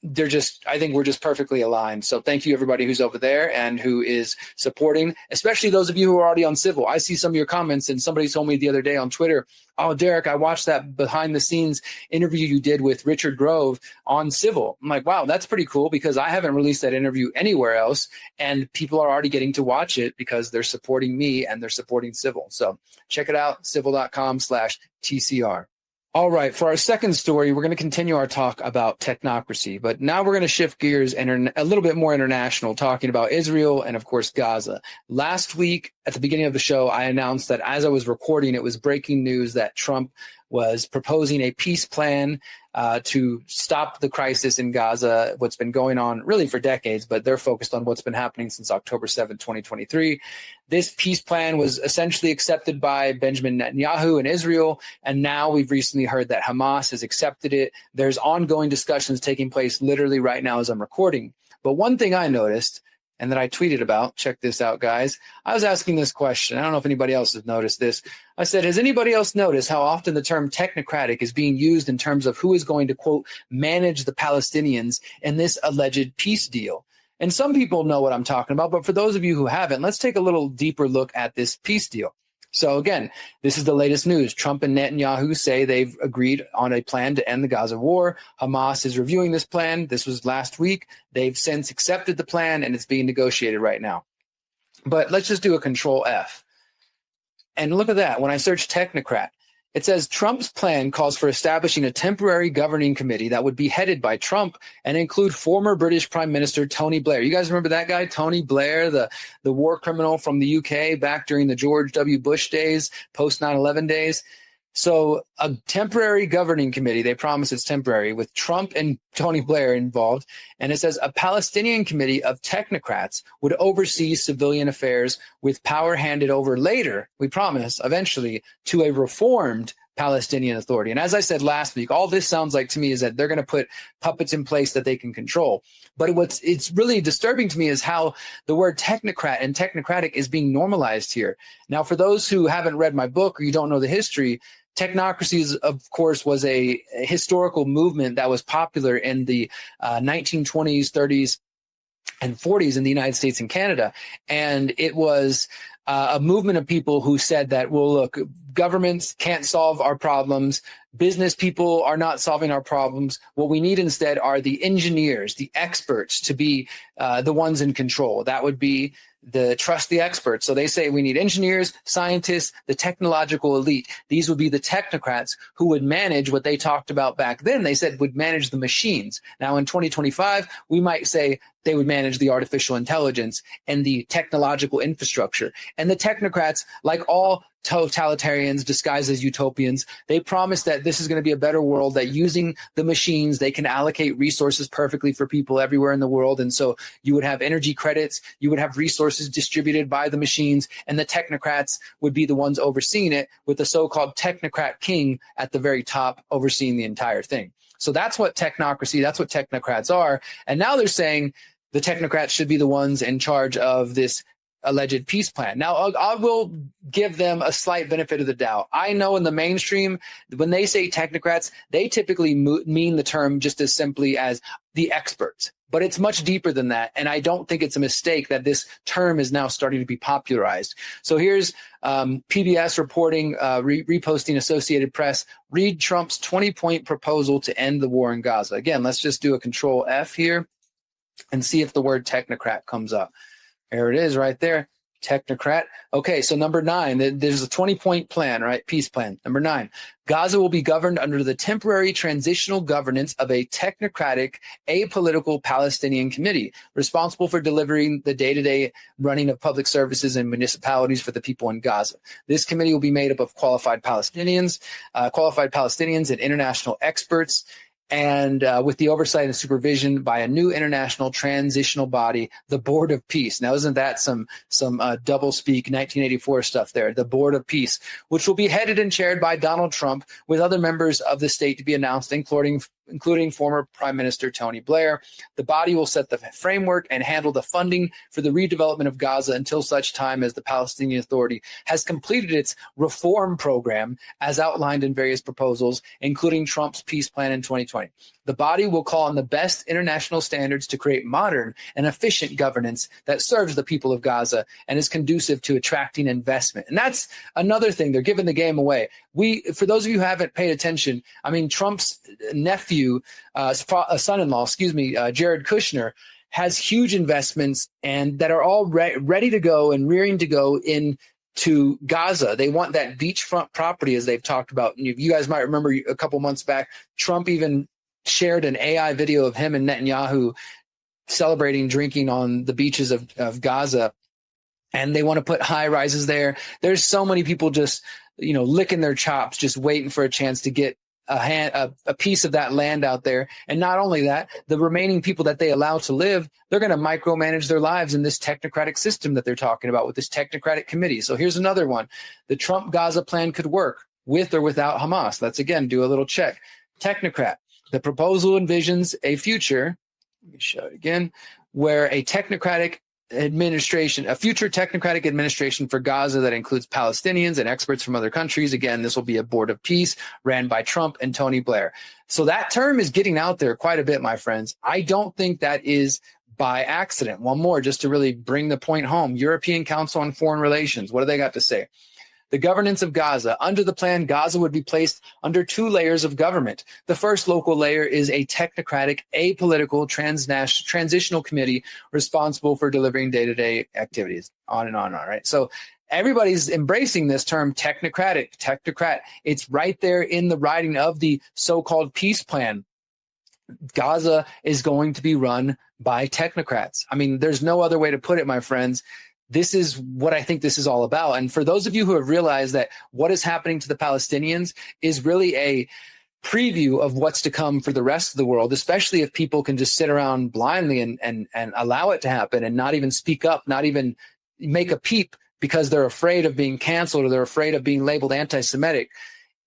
I think we're just perfectly aligned. So thank you everybody who's over there and who is supporting, especially those of you who are already on Civil. I see some of your comments, and somebody told me the other day on Twitter, oh, Derrick, I watched that behind the scenes interview you did with Richard Grove on Civil. I'm like, wow, that's pretty cool, because I haven't released that interview anywhere else, and people are already getting to watch it because they're supporting me and they're supporting Civil. So check it out, civil.com/TCR. All right, for our second story, we're going to continue our talk about technocracy, but now we're going to shift gears and a little bit more international, talking about Israel and, of course, Gaza. Last week, at the beginning of the show, I announced that as I was recording, it was breaking news that Trump was proposing a peace plan to stop the crisis in Gaza, what's been going on really for decades, but they're focused on what's been happening since October 7, 2023. This peace plan was essentially accepted by Benjamin Netanyahu in Israel, and now we've recently heard that Hamas has accepted it. There's ongoing discussions taking place literally right now as I'm recording. But one thing I noticed, and that I tweeted about, check this out, guys. I was asking this question. I don't know if anybody else has noticed this. I said, has anybody else noticed how often the term technocratic is being used in terms of who is going to, quote, manage the Palestinians in this alleged peace deal? And some people know what I'm talking about, but for those of you who haven't, let's take a little deeper look at this peace deal. So again, this is the latest news. Trump and Netanyahu say they've agreed on a plan to end the Gaza war. Hamas is reviewing this plan. This was last week. They've since accepted the plan, and it's being negotiated right now. But let's just do a Control F. And look at that. When I search technocrat, it says Trump's plan calls for establishing a temporary governing committee that would be headed by Trump and include former British Prime Minister Tony Blair. You guys remember that guy, Tony Blair, the war criminal from the UK back during the George W. Bush days, post 9/11 days? So a temporary governing committee, they promise it's temporary, with Trump and Tony Blair involved. And it says a Palestinian committee of technocrats would oversee civilian affairs with power handed over later, we promise, eventually, to a reformed Palestinian Authority. And as I said last week, all this sounds like to me is that they're going to put puppets in place that they can control. But it's really disturbing to me is how the word technocrat and technocratic is being normalized here. Now, for those who haven't read my book or you don't know the history, technocracy, of course, was a historical movement that was popular in the 1920s, 30s, and 40s in the United States and Canada. And it was a movement of people who said that, well, look, governments can't solve our problems. Business people are not solving our problems. What we need instead are the engineers, the experts to be the ones in control. That would be trust the experts. So they say we need engineers, scientists, the technological elite. These would be the technocrats who would manage what they talked about back then. They said would manage the machines. Now in 2025, we might say they would manage the artificial intelligence and the technological infrastructure. And the technocrats, like all totalitarians disguised as utopians, they promise that this is going to be a better world, that using the machines, they can allocate resources perfectly for people everywhere in the world. And so you would have energy credits, you would have resources distributed by the machines, and the technocrats would be the ones overseeing it, with the so-called technocrat king at the very top overseeing the entire thing. So that's what technocracy, that's what technocrats are. And now they're saying the technocrats should be the ones in charge of this alleged peace plan. Now, I will give them a slight benefit of the doubt. I know in the mainstream, when they say technocrats, they typically mean the term just as simply as the experts. But it's much deeper than that. And I don't think it's a mistake that this term is now starting to be popularized. So here's PBS reporting, reposting Associated Press. Read Trump's 20-point proposal to end the war in Gaza. Again, let's just do a Control F here and see if the word technocrat comes up. There it is right there. Technocrat. Okay, so number 9, there's a 20-point plan, right? Peace plan. Number 9, Gaza will be governed under the temporary transitional governance of a technocratic, apolitical Palestinian committee responsible for delivering the day-to-day running of public services and municipalities for the people in Gaza. This committee will be made up of qualified Palestinians and international experts, and with the oversight and supervision by a new international transitional body, the Board of Peace. Now, isn't that some double speak 1984 stuff there? The Board of Peace, which will be headed and chaired by Donald Trump, with other members of the state to be announced, including former Prime Minister Tony Blair. The body will set the framework and handle the funding for the redevelopment of Gaza until such time as the Palestinian Authority has completed its reform program as outlined in various proposals, including Trump's peace plan in 2020. The body will call on the best international standards to create modern and efficient governance that serves the people of Gaza and is conducive to attracting investment. And that's another thing. They're giving the game away. For those of you who haven't paid attention, I mean, Trump's nephew, son-in-law, Jared Kushner, has huge investments and that are all ready to go and rearing to go into Gaza. They want that beachfront property, as they've talked about. And you guys might remember a couple months back, Trump even shared an AI video of him and Netanyahu celebrating drinking on the beaches of Gaza. And they want to put high rises there. There's so many people just, licking their chops, just waiting for a chance to get a piece of that land out there. And not only that, the remaining people that they allow to live, they're going to micromanage their lives in this technocratic system that they're talking about with this technocratic committee. So here's another one. The Trump Gaza plan could work with or without Hamas. Let's again do a little check. Technocrat. The proposal envisions a future, let me show it again, where a future technocratic administration for Gaza that includes Palestinians and experts from other countries. Again, this will be a board of peace ran by Trump and Tony Blair. So that term is getting out there quite a bit, my friends. I don't think that is by accident. One more, just to really bring the point home. European Council on Foreign Relations. What do they got to say? The governance of Gaza. Under the plan, Gaza would be placed under 2 layers of government. The first local layer is a technocratic, apolitical, transitional committee responsible for delivering day-to-day activities. On and on, right? So everybody's embracing this term technocrat. It's right there in the writing of the so-called peace plan. Gaza is going to be run by technocrats. I mean, there's no other way to put it, my friends. This is what I think this is all about. And for those of you who have realized that what is happening to the Palestinians is really a preview of what's to come for the rest of the world, especially if people can just sit around blindly and allow it to happen and not even speak up, not even make a peep because they're afraid of being canceled or they're afraid of being labeled anti-Semitic.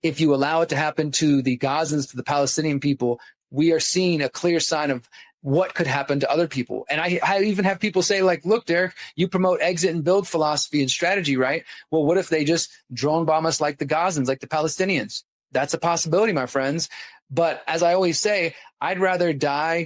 If you allow it to happen to the Gazans, to the Palestinian people, we are seeing a clear sign of what could happen to other people. And I even have people say, like, look, Derrick, you promote exit and build philosophy and strategy, right? Well, what if they just drone bomb us like the Gazans, like the Palestinians? That's a possibility, my friends. But as I always say, I'd rather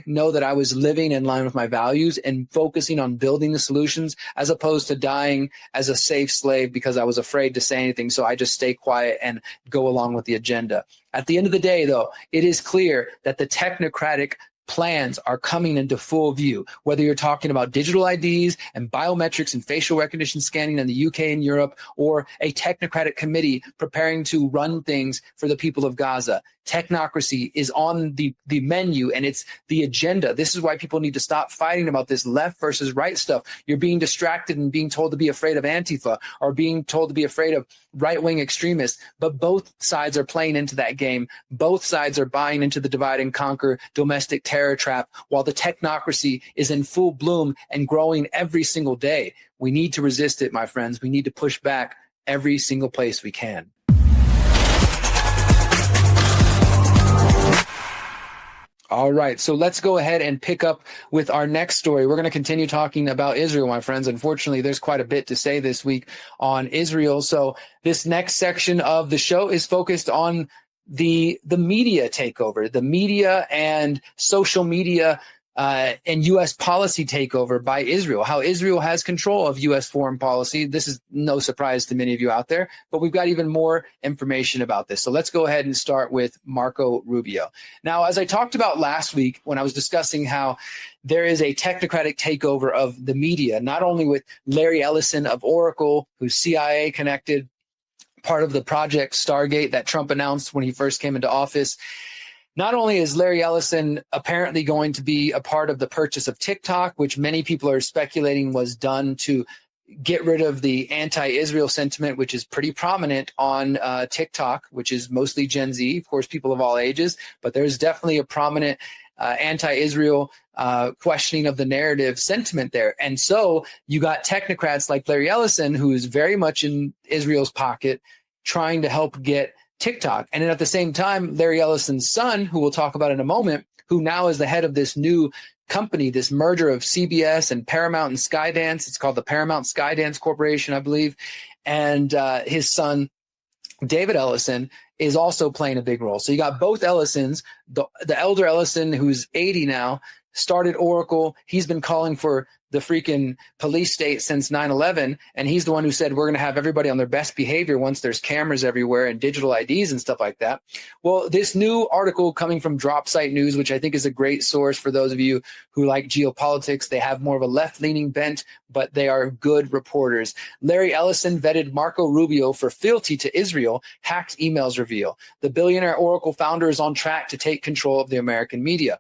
know that I was living in line with my values and focusing on building the solutions as opposed to dying as a safe slave because I was afraid to say anything. So I just stay quiet and go along with the agenda. At the end of the day, though, it is clear that the technocratic plans are coming into full view, whether you're talking about digital IDs and biometrics and facial recognition scanning in the UK and Europe, or a technocratic committee preparing to run things for the people of Gaza. Technocracy is on the menu and it's the agenda. This is why people need to stop fighting about this left versus right stuff. You're being distracted and being told to be afraid of Antifa or being told to be afraid of right-wing extremists. But both sides are playing into that game. Both sides are buying into the divide and conquer domestic terror trap while the technocracy is in full bloom and growing every single day. We need to resist it, my friends. We need to push back every single place we can. All right, so let's go ahead and pick up with our next story. We're going to continue talking about Israel, my friends. Unfortunately, there's quite a bit to say this week on Israel. So this next section of the show is focused on the media takeover, the media and social media and U.S. policy takeover by Israel, how Israel has control of U.S. foreign policy. This is no surprise to many of you out there, but we've got even more information about this. So let's go ahead and start with Marco Rubio. Now, as I talked about last week when I was discussing how there is a technocratic takeover of the media, not only with Larry Ellison of Oracle, who's CIA connected, part of the Project Stargate that Trump announced when he first came into office. Not only is Larry Ellison apparently going to be a part of the purchase of TikTok, which many people are speculating was done to get rid of the anti-Israel sentiment, which is pretty prominent on TikTok, which is mostly Gen Z, of course, people of all ages, but there's definitely a prominent anti-Israel questioning of the narrative sentiment there. And so you got technocrats like Larry Ellison, who is very much in Israel's pocket, trying to help get TikTok. And then at the same time, Larry Ellison's son, who we'll talk about in a moment, who now is the head of this new company, this merger of CBS and Paramount and Skydance. It's called the Paramount Skydance Corporation, I believe. And his son, David Ellison, is also playing a big role. So you got both Ellisons. The elder Ellison, who's 80 now, started Oracle. He's been calling for the freaking police state since 9/11, and he's the one who said we're going to have everybody on their best behavior once there's cameras everywhere and digital IDs and stuff like that. Well, this new article coming from Drop Site News, which I think is a great source for those of you who like geopolitics, they have more of a left-leaning bent, but they are good reporters. Larry Ellison vetted Marco Rubio for fealty to Israel, hacked emails reveal. The billionaire Oracle founder is on track to take control of the American media.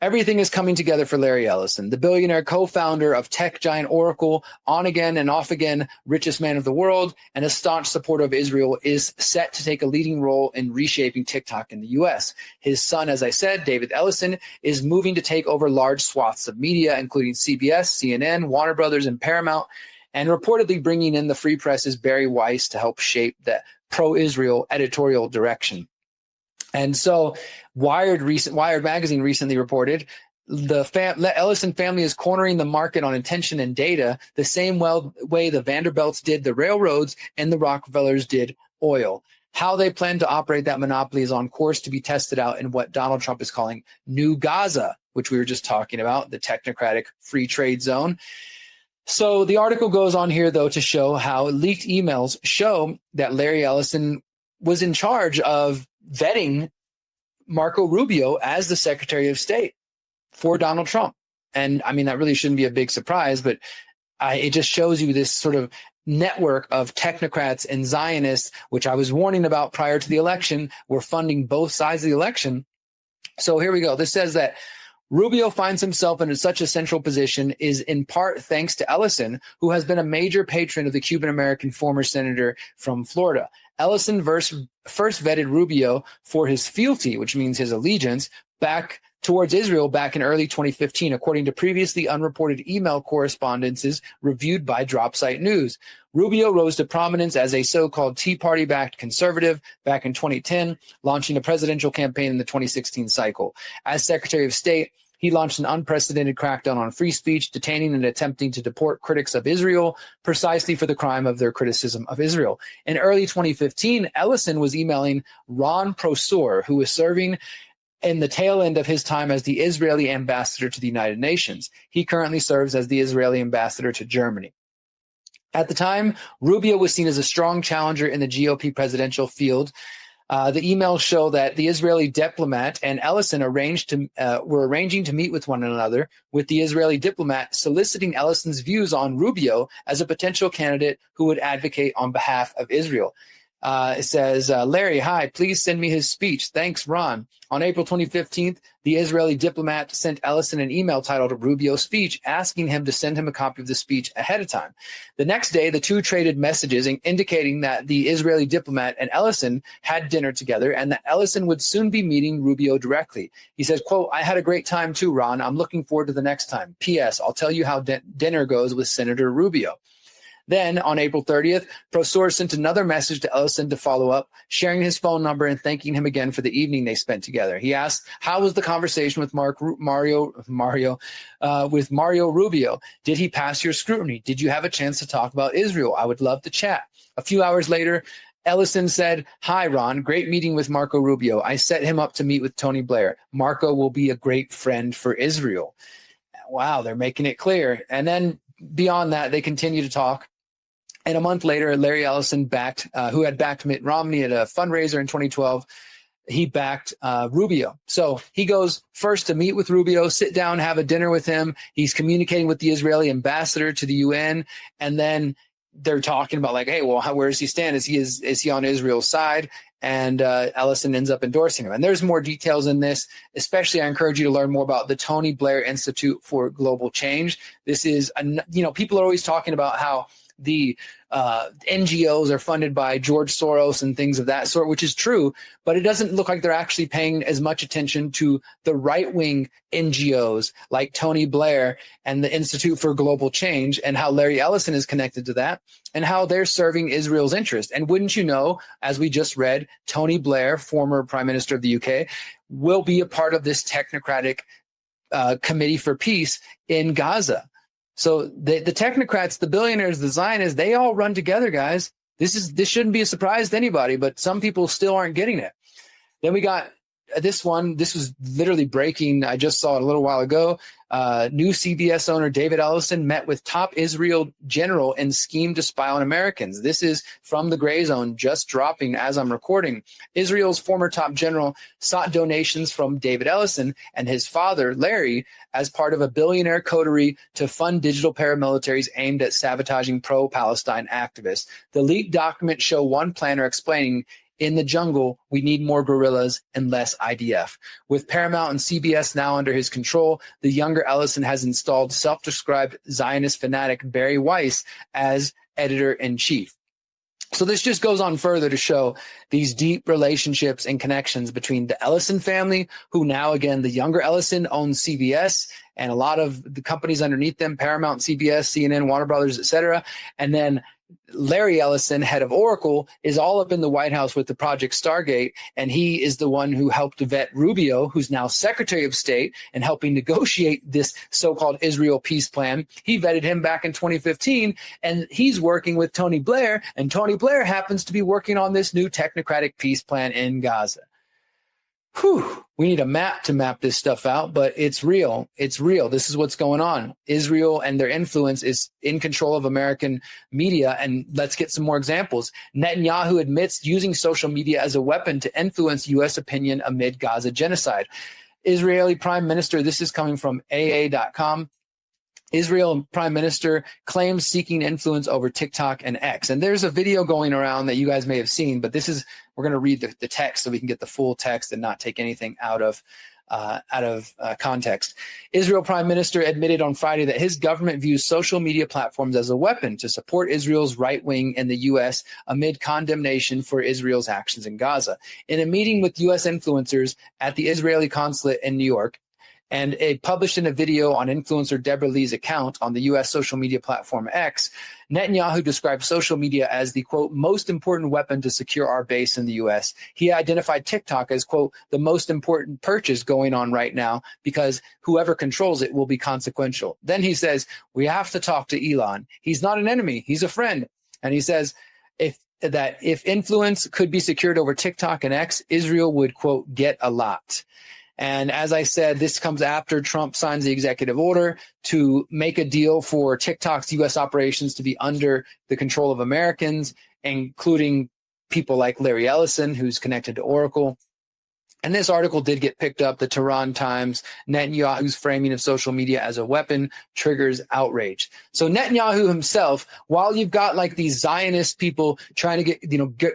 Everything is coming together for Larry Ellison, the billionaire co-founder of tech giant Oracle, on again and off again, richest man of the world, and a staunch supporter of Israel, is set to take a leading role in reshaping TikTok in the U.S. His son, as I said, David Ellison, is moving to take over large swaths of media, including CBS, CNN, Warner Brothers, and Paramount, and reportedly bringing in the Free Press's Barry Weiss to help shape the pro-Israel editorial direction. And so Wired magazine recently reported the Ellison family is cornering the market on attention and data the same way the Vanderbilts did the railroads and the Rockefellers did oil. How they plan to operate that monopoly is on course to be tested out in what Donald Trump is calling New Gaza, which we were just talking about, the technocratic free trade zone. So the article goes on here, though, to show how leaked emails show that Larry Ellison was in charge of vetting Marco Rubio as the Secretary of State for Donald Trump. And I mean, that really shouldn't be a big surprise, but it just shows you this sort of network of technocrats and Zionists, which I was warning about prior to the election, were funding both sides of the election. So here we go. This says that Rubio finds himself in such a central position is in part thanks to Ellison, who has been a major patron of the Cuban-American former senator from Florida. Ellison first vetted Rubio for his fealty, which means his allegiance, back towards Israel back in early 2015, according to previously unreported email correspondences reviewed by Drop Site News. Rubio rose to prominence as a so-called Tea Party-backed conservative back in 2010, launching a presidential campaign in the 2016 cycle. As Secretary of State, he launched an unprecedented crackdown on free speech, detaining and attempting to deport critics of Israel precisely for the crime of their criticism of Israel. In early 2015, Ellison was emailing Ron Prosor, who was serving in the tail end of his time as the Israeli ambassador to the United Nations. He currently serves as the Israeli ambassador to Germany. At the time, Rubio was seen as a strong challenger in the GOP presidential field. The emails show that the Israeli diplomat and Ellison were arranging to meet with one another, with the Israeli diplomat soliciting Ellison's views on Rubio as a potential candidate who would advocate on behalf of Israel. It says, Larry, hi, please send me his speech. Thanks, Ron. On April 2015, the Israeli diplomat sent Ellison an email titled Rubio's Speech, asking him to send him a copy of the speech ahead of time. The next day, the two traded messages indicating that the Israeli diplomat and Ellison had dinner together and that Ellison would soon be meeting Rubio directly. He says, quote, I had a great time too, Ron. I'm looking forward to the next time. P.S. I'll tell you how dinner goes with Senator Rubio. Then, on April 30th, Prosor sent another message to Ellison to follow up, sharing his phone number and thanking him again for the evening they spent together. He asked, how was the conversation with Mario Rubio? Did he pass your scrutiny? Did you have a chance to talk about Israel? I would love to chat. A few hours later, Ellison said, "Hi, Ron. Great meeting with Marco Rubio. I set him up to meet with Tony Blair. Marco will be a great friend for Israel." Wow, they're making it clear. And then beyond that, they continue to talk. And a month later, Larry Ellison who had backed Mitt Romney at a fundraiser in 2012, he backed Rubio. So he goes first to meet with Rubio, sit down, have a dinner with him. He's communicating with the Israeli ambassador to the UN. And then they're talking about like, hey, well, where does he stand? Is he on Israel's side? And Ellison ends up endorsing him. And there's more details in this. Especially, I encourage you to learn more about the Tony Blair Institute for Global Change. This is, people are always talking about how the NGOs are funded by George Soros and things of that sort, which is true, but it doesn't look like they're actually paying as much attention to the right-wing NGOs like Tony Blair and the Institute for Global Change and how Larry Ellison is connected to that and how they're serving Israel's interest. And wouldn't you know, as we just read, Tony Blair, former Prime Minister of the UK, will be a part of this technocratic committee for peace in Gaza. So the technocrats, the billionaires, the Zionists, they all run together, guys. This shouldn't be a surprise to anybody, but some people still aren't getting it. Then we got this one. This was literally breaking. I just saw it a little while ago. New CBS owner David Ellison met with top Israel general and schemed to spy on Americans. This is from the Gray Zone, just dropping as I'm recording. Israel's former top general sought donations from David Ellison and his father, Larry, as part of a billionaire coterie to fund digital paramilitaries aimed at sabotaging pro-Palestine activists. The leaked documents show one planner explaining, "In the jungle, we need more guerrillas and less IDF." With Paramount and CBS now under his control, the younger Ellison has installed self-described Zionist fanatic Barry Weiss as editor-in-chief. So this just goes on further to show these deep relationships and connections between the Ellison family, who now, again, the younger Ellison owns CBS and a lot of the companies underneath them, Paramount, CBS, CNN, Warner Brothers, etc. And then Larry Ellison, head of Oracle, is all up in the White House with the Project Stargate, and he is the one who helped vet Rubio, who's now Secretary of State, and helping negotiate this so-called Israel peace plan. He vetted him back in 2015, and he's working with Tony Blair, and Tony Blair happens to be working on this new technocratic peace plan in Gaza. Whew, we need a map to map this stuff out, but it's real. It's real. This is what's going on. Israel and their influence is in control of American media. And let's get some more examples. Netanyahu admits using social media as a weapon to influence U.S. opinion amid Gaza genocide. Israeli Prime Minister, this is coming from AA.com. Israel Prime Minister claims seeking influence over TikTok and X. And there's a video going around that you guys may have seen, but we're going to read the text so we can get the full text and not take anything out of context. Israel Prime Minister admitted on Friday that his government views social media platforms as a weapon to support Israel's right wing in the U.S. amid condemnation for Israel's actions in Gaza. In a meeting with U.S. influencers at the Israeli consulate in New York, and it published in a video on influencer Deborah Lee's account on the U.S. social media platform X, Netanyahu described social media as the, quote, most important weapon to secure our base in the U.S. He identified TikTok as, quote, the most important purchase going on right now because whoever controls it will be consequential. Then he says, we have to talk to Elon. He's not an enemy. He's a friend. And he says, if influence could be secured over TikTok and X, Israel would, quote, get a lot. And as I said, this comes after Trump signs the executive order to make a deal for TikTok's U.S. operations to be under the control of Americans, including people like Larry Ellison, who's connected to Oracle. And this article did get picked up. The Tehran Times, Netanyahu's framing of social media as a weapon triggers outrage. So Netanyahu himself, while you've got like these Zionist people trying to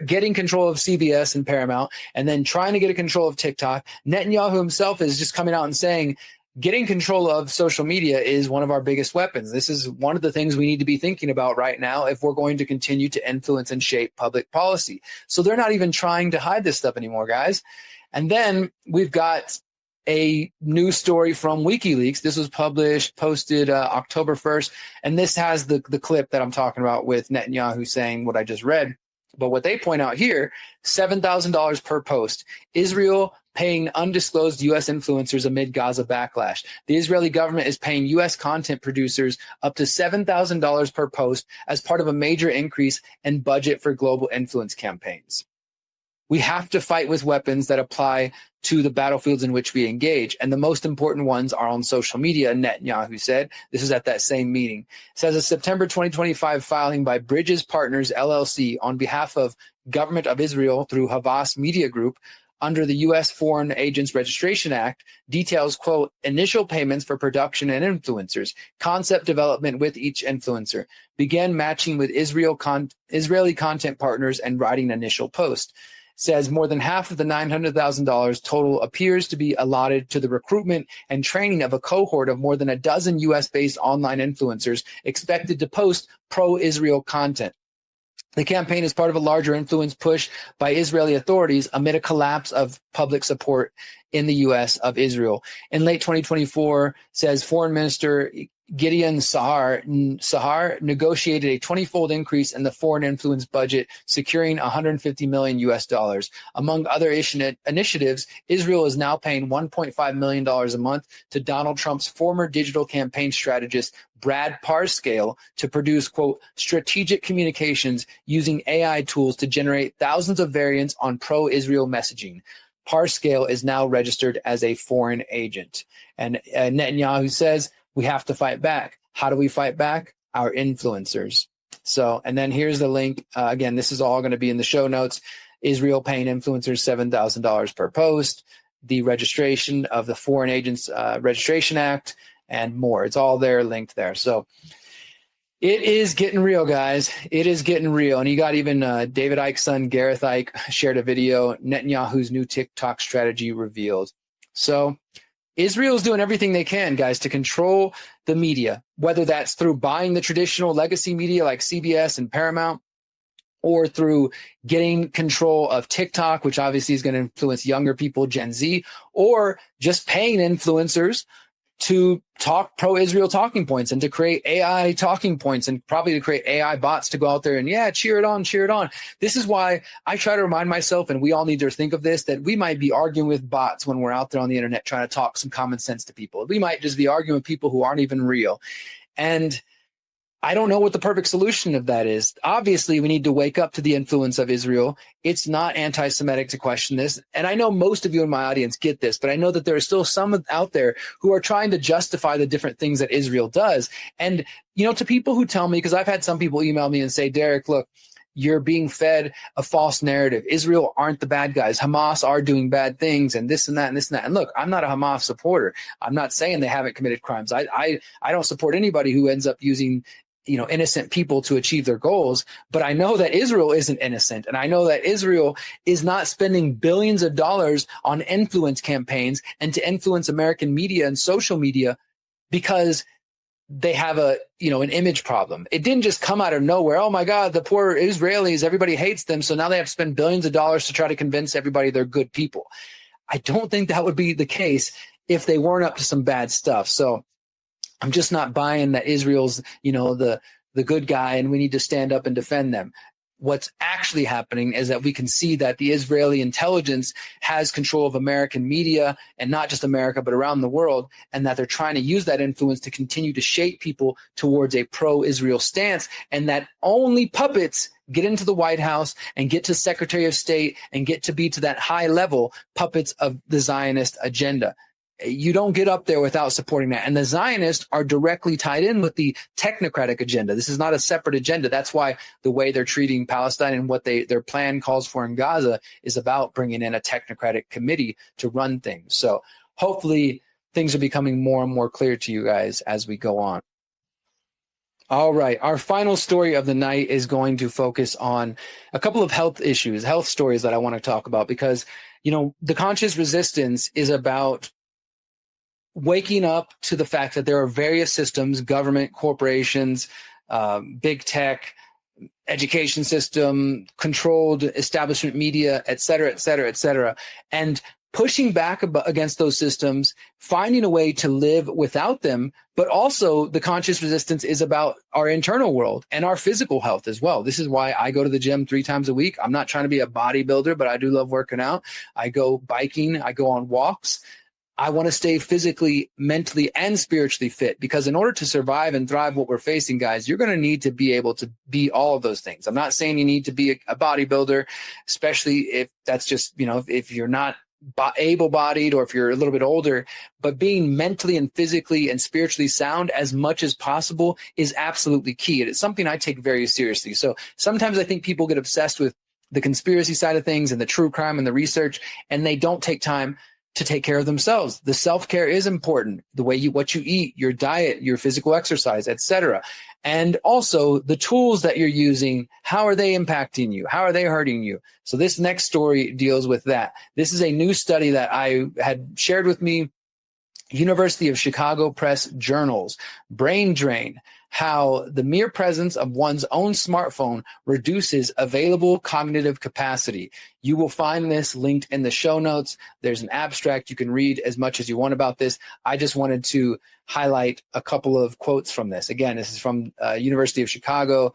getting control of CBS and Paramount, and then trying to get a control of TikTok, Netanyahu himself is just coming out and saying, getting control of social media is one of our biggest weapons. This is one of the things we need to be thinking about right now if we're going to continue to influence and shape public policy. So they're not even trying to hide this stuff anymore, guys. And then we've got a news story from WikiLeaks. This was posted October 1st. And this has the clip that I'm talking about with Netanyahu saying what I just read. But what they point out here, $7,000 per post. Israel paying undisclosed U.S. influencers amid Gaza backlash. The Israeli government is paying U.S. content producers up to $7,000 per post as part of a major increase in budget for global influence campaigns. We have to fight with weapons that apply to the battlefields in which we engage. And the most important ones are on social media, Netanyahu said. This is at that same meeting. It says a September 2025 filing by Bridges Partners, LLC, on behalf of Government of Israel through Havas Media Group, under the U.S. Foreign Agents Registration Act, details, quote, initial payments for production and influencers, concept development with each influencer, began matching with Israeli content partners and writing initial post. Says more than half of the $900,000 total appears to be allotted to the recruitment and training of a cohort of more than a dozen U.S.-based online influencers expected to post pro-Israel content. The campaign is part of a larger influence push by Israeli authorities amid a collapse of public support in the U.S. of Israel. In late 2024, says Foreign Minister Gideon Sahar negotiated a 20-fold increase in the foreign influence budget, securing $150 million US. Among other initiatives, Israel is now paying $1.5 million a month to Donald Trump's former digital campaign strategist, Brad Parscale, to produce, quote, strategic communications using AI tools to generate thousands of variants on pro-Israel messaging. Parscale is now registered as a foreign agent. And Netanyahu says, we have to fight back. How do we fight back? Our influencers. So, and then here's the link. Again, this is all going to be in the show notes. Israel paying influencers $7,000 per post, the registration of the Foreign Agents Registration Act, and more. It's all there, linked there. So it is getting real, guys. It is getting real. And you got even David Icke's son, Gareth Icke, shared a video, Netanyahu's new TikTok strategy revealed. So Israel's doing everything they can, guys, to control the media, whether that's through buying the traditional legacy media like CBS and Paramount, or through getting control of TikTok, which obviously is going to influence younger people, Gen Z, or just paying influencers to talk pro-Israel talking points and to create AI talking points and probably to create AI bots to go out there and, yeah, cheer it on, cheer it on. This is why I try to remind myself, and we all need to think of this, that we might be arguing with bots when we're out there on the internet trying to talk some common sense to people. We might just be arguing with people who aren't even real. And I don't know what the perfect solution of that is. Obviously, we need to wake up to the influence of Israel. It's not anti-Semitic to question this. And I know most of you in my audience get this, but I know that there are still some out there who are trying to justify the different things that Israel does. And, you know, to people who tell me, because I've had some people email me and say, Derrick, look, you're being fed a false narrative. Israel aren't the bad guys. Hamas are doing bad things and this and that and this and that. And look, I'm not a Hamas supporter. I'm not saying they haven't committed crimes. I don't support anybody who ends up using innocent people to achieve their goals. But I know that Israel isn't innocent. And I know that Israel is not spending billions of dollars on influence campaigns and to influence American media and social media because they have an image problem. It didn't just come out of nowhere. Oh my God, the poor Israelis, everybody hates them. So now they have to spend billions of dollars to try to convince everybody they're good people. I don't think that would be the case if they weren't up to some bad stuff. So I'm just not buying that Israel's, the good guy and we need to stand up and defend them. What's actually happening is that we can see that the Israeli intelligence has control of American media, and not just America, but around the world, and that they're trying to use that influence to continue to shape people towards a pro-Israel stance, and that only puppets get into the White House and get to Secretary of State and get to be to that high level puppets of the Zionist agenda. You don't get up there without supporting that. And the Zionists are directly tied in with the technocratic agenda. This is not a separate agenda. That's why the way they're treating Palestine and what their plan calls for in Gaza is about bringing in a technocratic committee to run things. So hopefully things are becoming more and more clear to you guys as we go on. All right. Our final story of the night is going to focus on a couple of health stories that I want to talk about because, the conscious resistance is about waking up to the fact that there are various systems, government, corporations, big tech, education system, controlled establishment media, et cetera, et cetera, et cetera, and pushing back against those systems, finding a way to live without them, but also the conscious resistance is about our internal world and our physical health as well. This is why I go to the gym 3 times a week. I'm not trying to be a bodybuilder, but I do love working out. I go biking, I go on walks. I want to stay physically, mentally, and spiritually fit, because in order to survive and thrive what we're facing, guys, you're going to need to be able to be all of those things. I'm not saying you need to be a bodybuilder, especially if that's just, if you're not able-bodied or if you're a little bit older, but being mentally and physically and spiritually sound as much as possible is absolutely key. And it's something I take very seriously. So sometimes I think people get obsessed with the conspiracy side of things and the true crime and the research, and they don't take time to take care of themselves. The self-care is important. The way what you eat, your diet, your physical exercise, etc. And also the tools that you're using, how are they impacting you? How are they hurting you? So this next story deals with that. This is a new study that I had shared with me, University of Chicago Press Journals, Brain Drain, how the mere presence of one's own smartphone reduces available cognitive capacity. You will find this linked in the show notes. There's an abstract. You can read as much as you want about this. I just wanted to highlight a couple of quotes from this. Again, this is from University of Chicago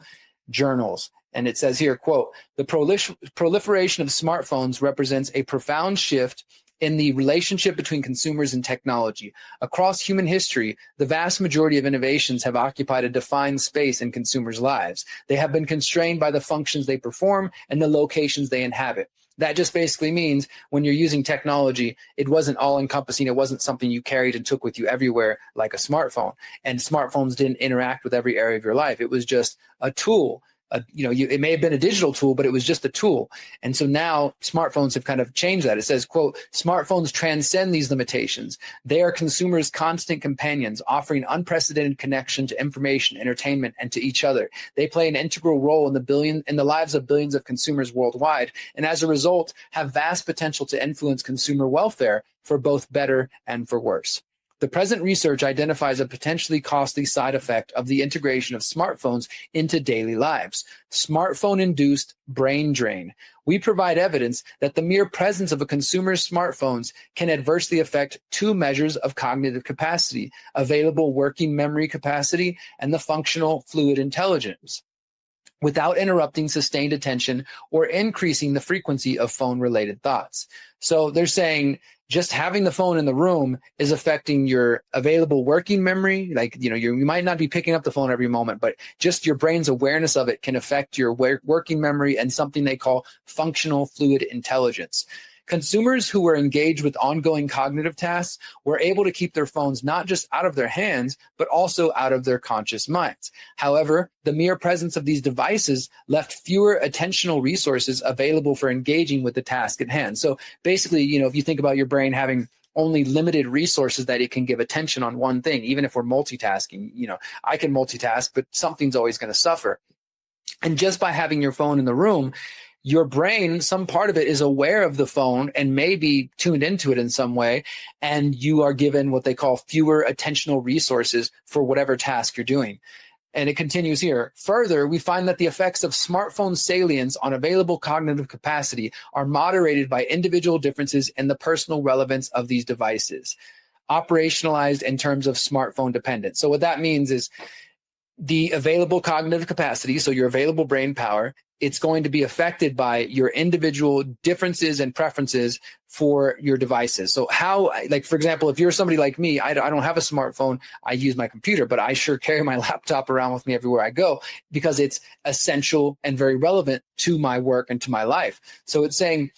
Journals. And it says here, quote, "The proliferation of smartphones represents a profound shift in the relationship between consumers and technology. Across human history, the vast majority of innovations have occupied a defined space in consumers' lives. They have been constrained by the functions they perform and the locations they inhabit." That just basically means when you're using technology, it wasn't all-encompassing. It wasn't something you carried and took with you everywhere like a smartphone. And smartphones didn't interact with every area of your life. It was just a tool. It may have been a digital tool, but it was just a tool. And so now smartphones have kind of changed that. It says, quote, "Smartphones transcend these limitations. They are consumers' constant companions, offering unprecedented connection to information, entertainment, and to each other. They play an integral role in the lives of billions of consumers worldwide, and as a result, have vast potential to influence consumer welfare for both better and for worse. The present research identifies a potentially costly side effect of the integration of smartphones into daily lives: smartphone-induced brain drain. We provide evidence that the mere presence of a consumer's smartphones can adversely affect 2 measures of cognitive capacity: available working memory capacity and the functional fluid intelligence, without interrupting sustained attention or increasing the frequency of phone-related thoughts." So they're saying just having the phone in the room is affecting your available working memory. Like, you might not be picking up the phone every moment, but just your brain's awareness of it can affect your working memory and something they call functional fluid intelligence. Consumers who were engaged with ongoing cognitive tasks were able to keep their phones not just out of their hands, but also out of their conscious minds. However, the mere presence of these devices left fewer attentional resources available for engaging with the task at hand. So basically, if you think about your brain having only limited resources that it can give attention on one thing, even if we're multitasking, I can multitask, but something's always going to suffer. And just by having your phone in the room, your brain, some part of it is aware of the phone and may be tuned into it in some way, and you are given what they call fewer attentional resources for whatever task you're doing. And it continues here. Further, we find that the effects of smartphone salience on available cognitive capacity are moderated by individual differences in the personal relevance of these devices, operationalized in terms of smartphone dependence. So what that means is the available cognitive capacity, so your available brain power, it's going to be affected by your individual differences and preferences for your devices. So for example, if you're somebody like me, I don't have a smartphone, I use my computer, but I sure carry my laptop around with me everywhere I go because it's essential and very relevant to my work and to my life. So it's saying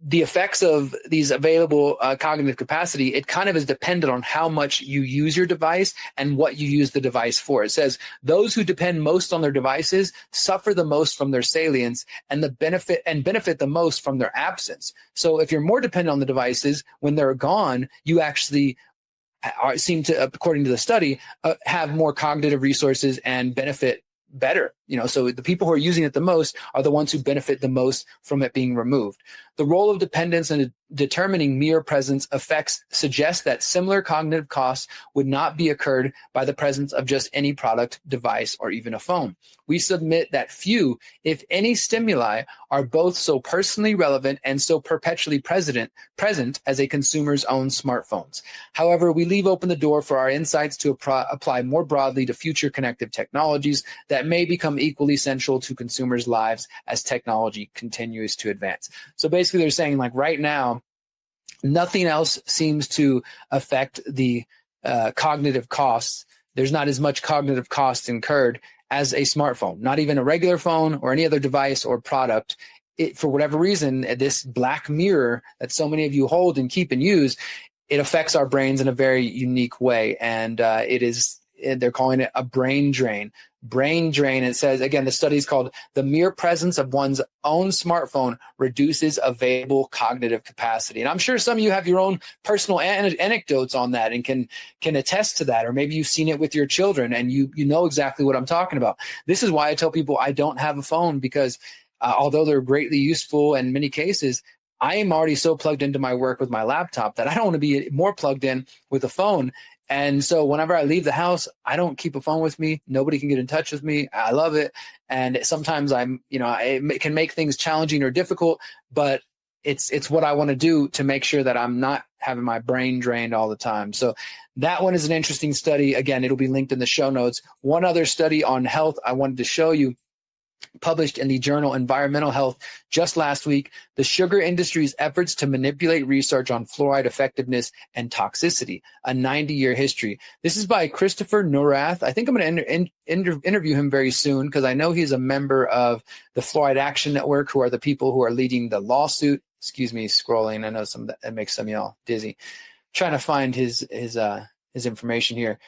the effects of these available cognitive capacity, it kind of is dependent on how much you use your device and what you use the device for. It says those who depend most on their devices suffer the most from their salience and benefit the most from their absence. So if you're more dependent on the devices, when they're gone, you actually seem to, according to the study, have more cognitive resources and benefit better. So the people who are using it the most are the ones who benefit the most from it being removed. The role of dependence in determining mere presence effects suggests that similar cognitive costs would not be occurred by the presence of just any product, device, or even a phone. We submit that few, if any, stimuli are both so personally relevant and so perpetually present as a consumer's own smartphones. However, we leave open the door for our insights to apply more broadly to future connective technologies that may become equally central to consumers' lives as technology continues to advance. So basically they're saying, like, right now, nothing else seems to affect the cognitive costs. There's not as much cognitive cost incurred as a smartphone, not even a regular phone or any other device or product. For whatever reason, this black mirror that so many of you hold and keep and use, it affects our brains in a very unique way. And they're calling it a brain drain. Brain drain. It says, again, the study is called "The Mere Presence of One's Own Smartphone Reduces Available Cognitive Capacity." And I'm sure some of you have your own personal anecdotes on that and can attest to that, or maybe you've seen it with your children and you know exactly what I'm talking about. This is why I tell people I don't have a phone, because although they're greatly useful in many cases, I am already so plugged into my work with my laptop that I don't want to be more plugged in with a phone. And so whenever I leave the house, I don't keep a phone with me. Nobody can get in touch with me. I love it. And sometimes it can make things challenging or difficult, but it's what I want to do to make sure that I'm not having my brain drained all the time. So that one is an interesting study. Again, it'll be linked in the show notes. One other study on health I wanted to show you, published in the journal Environmental Health just last week, the sugar industry's efforts to manipulate research on fluoride effectiveness and toxicity, a 90-year history. This is by Christopher Norath. I think I'm going to interview him very soon, because I know he's a member of the Fluoride Action Network, who are the people who are leading the lawsuit. Excuse me, scrolling. I know that makes some of y'all dizzy. Trying to find his information here.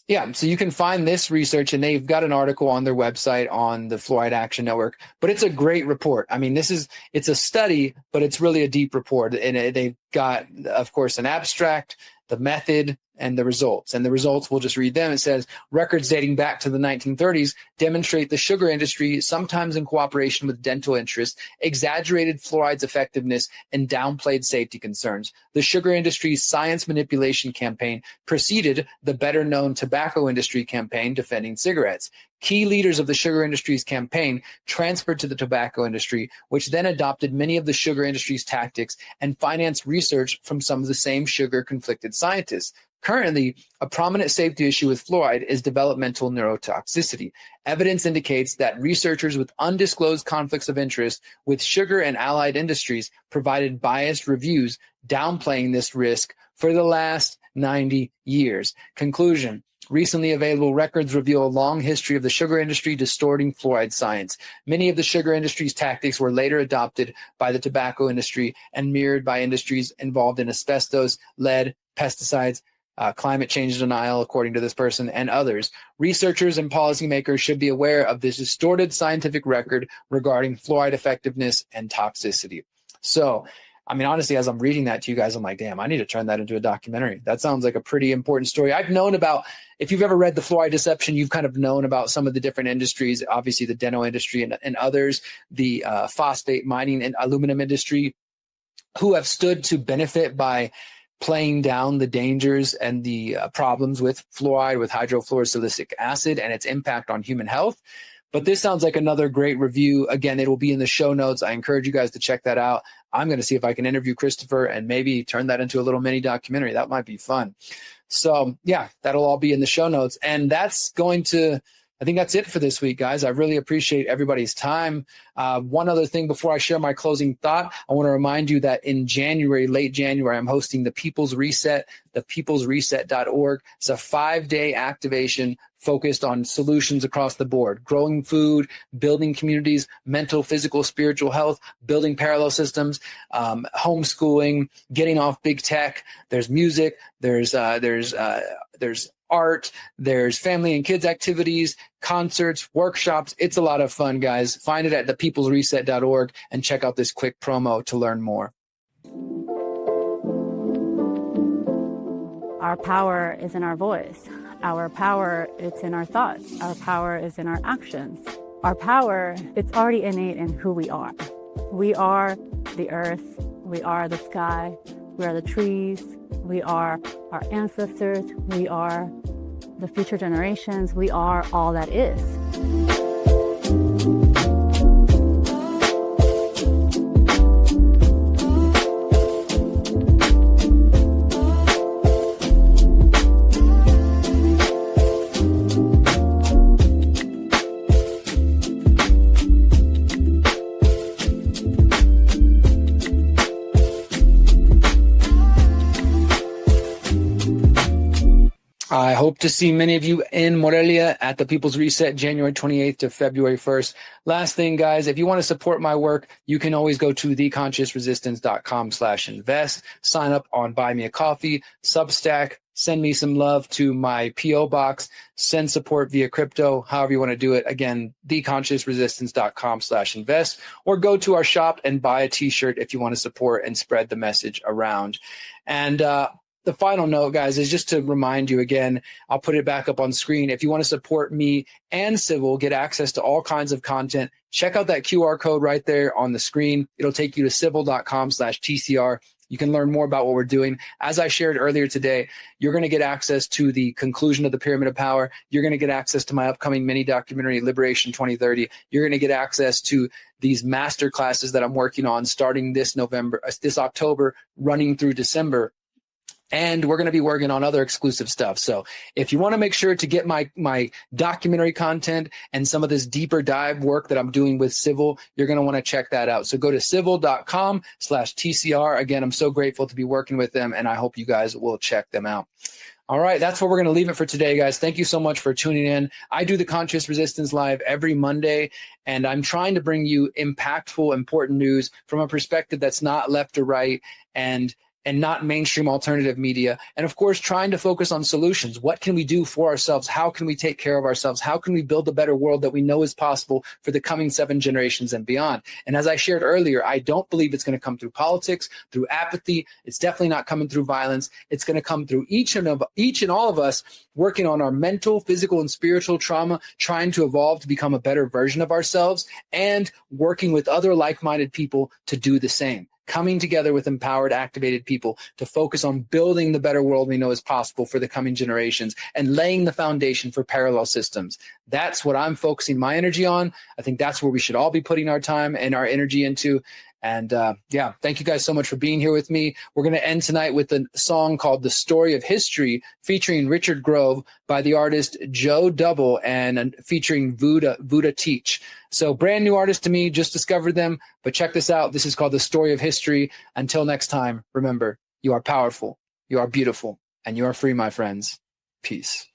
Yeah, so you can find this research, and they've got an article on their website on the Fluoride Action Network, but it's a great report. I mean, it's a study, but it's really a deep report, and they've got, of course, an abstract, the method, and the results. And the results, we'll just read them. It says, records dating back to the 1930s demonstrate the sugar industry, sometimes in cooperation with dental interests, exaggerated fluoride's effectiveness and downplayed safety concerns. The sugar industry's science manipulation campaign preceded the better-known tobacco industry campaign defending cigarettes. Key leaders of the sugar industry's campaign transferred to the tobacco industry, which then adopted many of the sugar industry's tactics and financed research from some of the same sugar-conflicted scientists. Currently, a prominent safety issue with fluoride is developmental neurotoxicity. Evidence indicates that researchers with undisclosed conflicts of interest with sugar and allied industries provided biased reviews downplaying this risk for the last 90 years. Conclusion. Recently available records reveal a long history of the sugar industry distorting fluoride science. Many of the sugar industry's tactics were later adopted by the tobacco industry and mirrored by industries involved in asbestos, lead, pesticides, climate change denial, according to this person, and others. Researchers and policymakers should be aware of this distorted scientific record regarding fluoride effectiveness and toxicity. So, I mean, honestly, as I'm reading that to you guys, I'm like, damn, I need to turn that into a documentary. That sounds like a pretty important story. I've known about, if you've ever read The Fluoride Deception, you've kind of known about some of the different industries, obviously the dental industry and others, the phosphate mining and aluminum industry, who have stood to benefit by playing down the dangers and the problems with fluoride, with hydrofluorosilicic acid and its impact on human health. But this sounds like another great review. Again, it will be in the show notes. I encourage you guys to check that out. I'm going to see if I can interview Christopher and maybe turn that into a little mini documentary. That might be fun. So yeah, that'll all be in the show notes. And I think that's it for this week, guys. I really appreciate everybody's time. One other thing before I share my closing thought, I want to remind you that in January, late January, I'm hosting the People's Reset, thepeoplesreset.org. It's a 5-day activation focused on solutions across the board: growing food, building communities, mental, physical, spiritual health, building parallel systems, homeschooling, getting off big tech. There's music, there's art, there's family and kids activities, concerts, workshops. It's a lot of fun, guys. Find it at thepeoplesreset.org and check out this quick promo to learn more. Our power is in our voice. Our power is in our thoughts. Our power is in our actions. Our power, it's already innate in who we are. We are the earth. We are the sky. We are the trees. We are our ancestors. We are the future generations. We are all that is. I hope to see many of you in Morelia at the People's Reset, January 28th to February 1st. Last thing, guys, if you want to support my work, you can always go to theconsciousresistance.com/invest, sign up on Buy Me a Coffee, Substack, send me some love to my P.O. box, send support via crypto, however you want to do it. Again, theconsciousresistance.com/invest, or go to our shop and buy a t-shirt if you want to support and spread the message around. And, the final note, guys, is just to remind you again, I'll put it back up on screen. If you want to support me and Civil, get access to all kinds of content, check out that QR code right there on the screen. It'll take you to civil.com/TCR. You can learn more about what we're doing. As I shared earlier today, you're going to get access to the conclusion of the Pyramid of Power. You're going to get access to my upcoming mini documentary, Liberation 2030. You're going to get access to these master classes that I'm working on starting this October, running through December. And we're going to be working on other exclusive stuff. So if you want to make sure to get my documentary content and some of this deeper dive work that I'm doing with Civil, you're going to want to check that out. So go to civil.com/TCR. Again, I'm so grateful to be working with them, and I hope you guys will check them out. All right, that's where we're going to leave it for today, guys. Thank you so much for tuning in. I do the Conscious Resistance Live every Monday, and I'm trying to bring you impactful, important news from a perspective that's not left or right and not mainstream alternative media. And of course, trying to focus on solutions. What can we do for ourselves? How can we take care of ourselves? How can we build a better world that we know is possible for the coming 7 generations and beyond? And as I shared earlier, I don't believe it's going to come through politics, through apathy. It's definitely not coming through violence. It's going to come through each and all of us working on our mental, physical, and spiritual trauma, trying to evolve to become a better version of ourselves, and working with other like-minded people to do the same. Coming together with empowered, activated people to focus on building the better world we know is possible for the coming generations and laying the foundation for parallel systems. That's what I'm focusing my energy on. I think that's where we should all be putting our time and our energy into. And thank you guys so much for being here with me. We're going to end tonight with a song called The Story of History featuring Richard Grove by the artist Jo-DBL and featuring Buddha Teach. So brand new artist to me, just discovered them, but check this out. This is called The Story of History. Until next time, remember, you are powerful, you are beautiful, and you are free, my friends. Peace.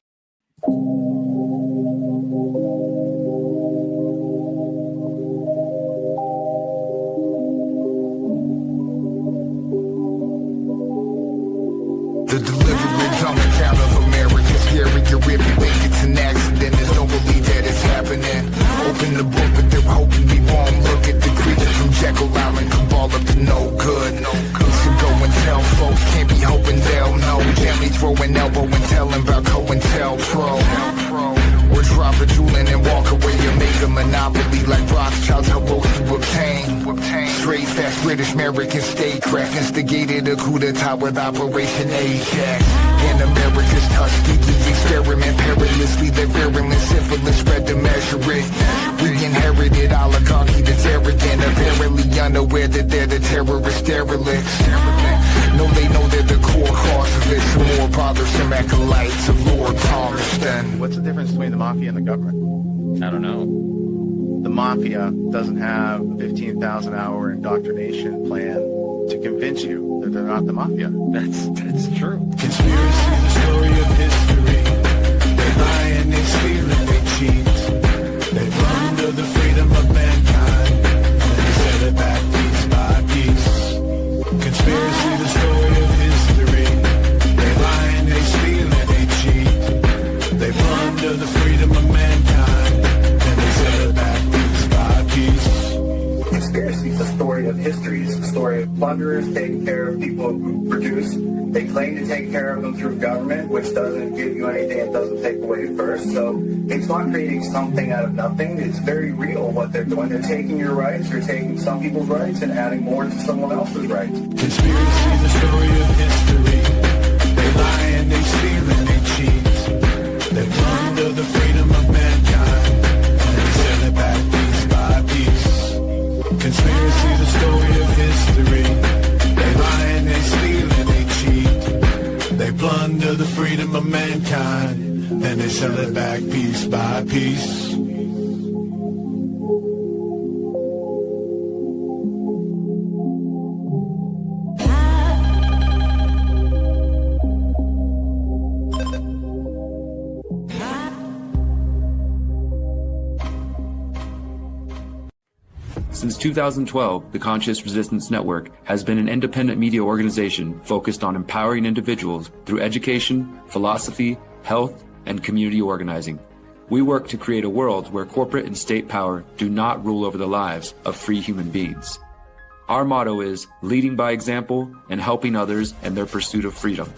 The deliverance on the count of America, scary. If you think it's an accident, there's no belief that it's happening. Open the book, but they're hoping we won't look at the creatures from Jekyll Island, cabal up to no good. We should go and tell folks, can't be hoping they'll know. Gently throw an elbow and tell them about COINTELPRO. Or drop a jewel in and walk away and make a monopoly like Rothschilds help both to obtain. Straight fast British American statecraft instigated a coup d'etat with Operation Ajax. In America's Tuskegee experiment, perilously the virulent syphilis spread to measure it. We inherited oligarchy that's arrogant, apparently unaware that they're the terrorist derelicts. No, they know they're the core cause of it. Some more bothersome acolytes of Lord Palmerston. What's the difference between the mafia and the government? I don't know. The mafia doesn't have a 15,000-hour indoctrination plan to convince you that they're not the mafia. That's true. Conspiracy, the story of history. They lie and they steal and they cheat. They plunder the freedom of mankind and they set it back piece by piece. Conspiracy, the story of history. They lie and they steal and they cheat. They plunder the freedom of mankind and they set it back piece by piece. Conspiracy is the story of history. It's the story of plunderers taking care of people who produce. They claim to take care of them through government, which doesn't give you anything, it doesn't take away first. So it's not creating something out of nothing. It's very real what they're doing. They're taking your rights, they're taking some people's rights and adding more to someone else's rights. Conspiracy, the story of history. They lie and they steal and they cheat. They plunder the freedom of mankind and they sell it back piece by piece. Conspiracy, the story of history. They lie and they steal and they cheat. They plunder the freedom of mankind and they sell it back piece by piece. Since 2012, the Conscious Resistance Network has been an independent media organization focused on empowering individuals through education, philosophy, health, and community organizing. We work to create a world where corporate and state power do not rule over the lives of free human beings. Our motto is leading by example and helping others in their pursuit of freedom.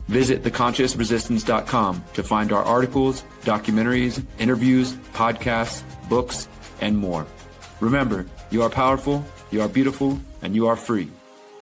Visit theconsciousresistance.com to find our articles, documentaries, interviews, podcasts, books, and more. Remember, you are powerful, you are beautiful, and you are free.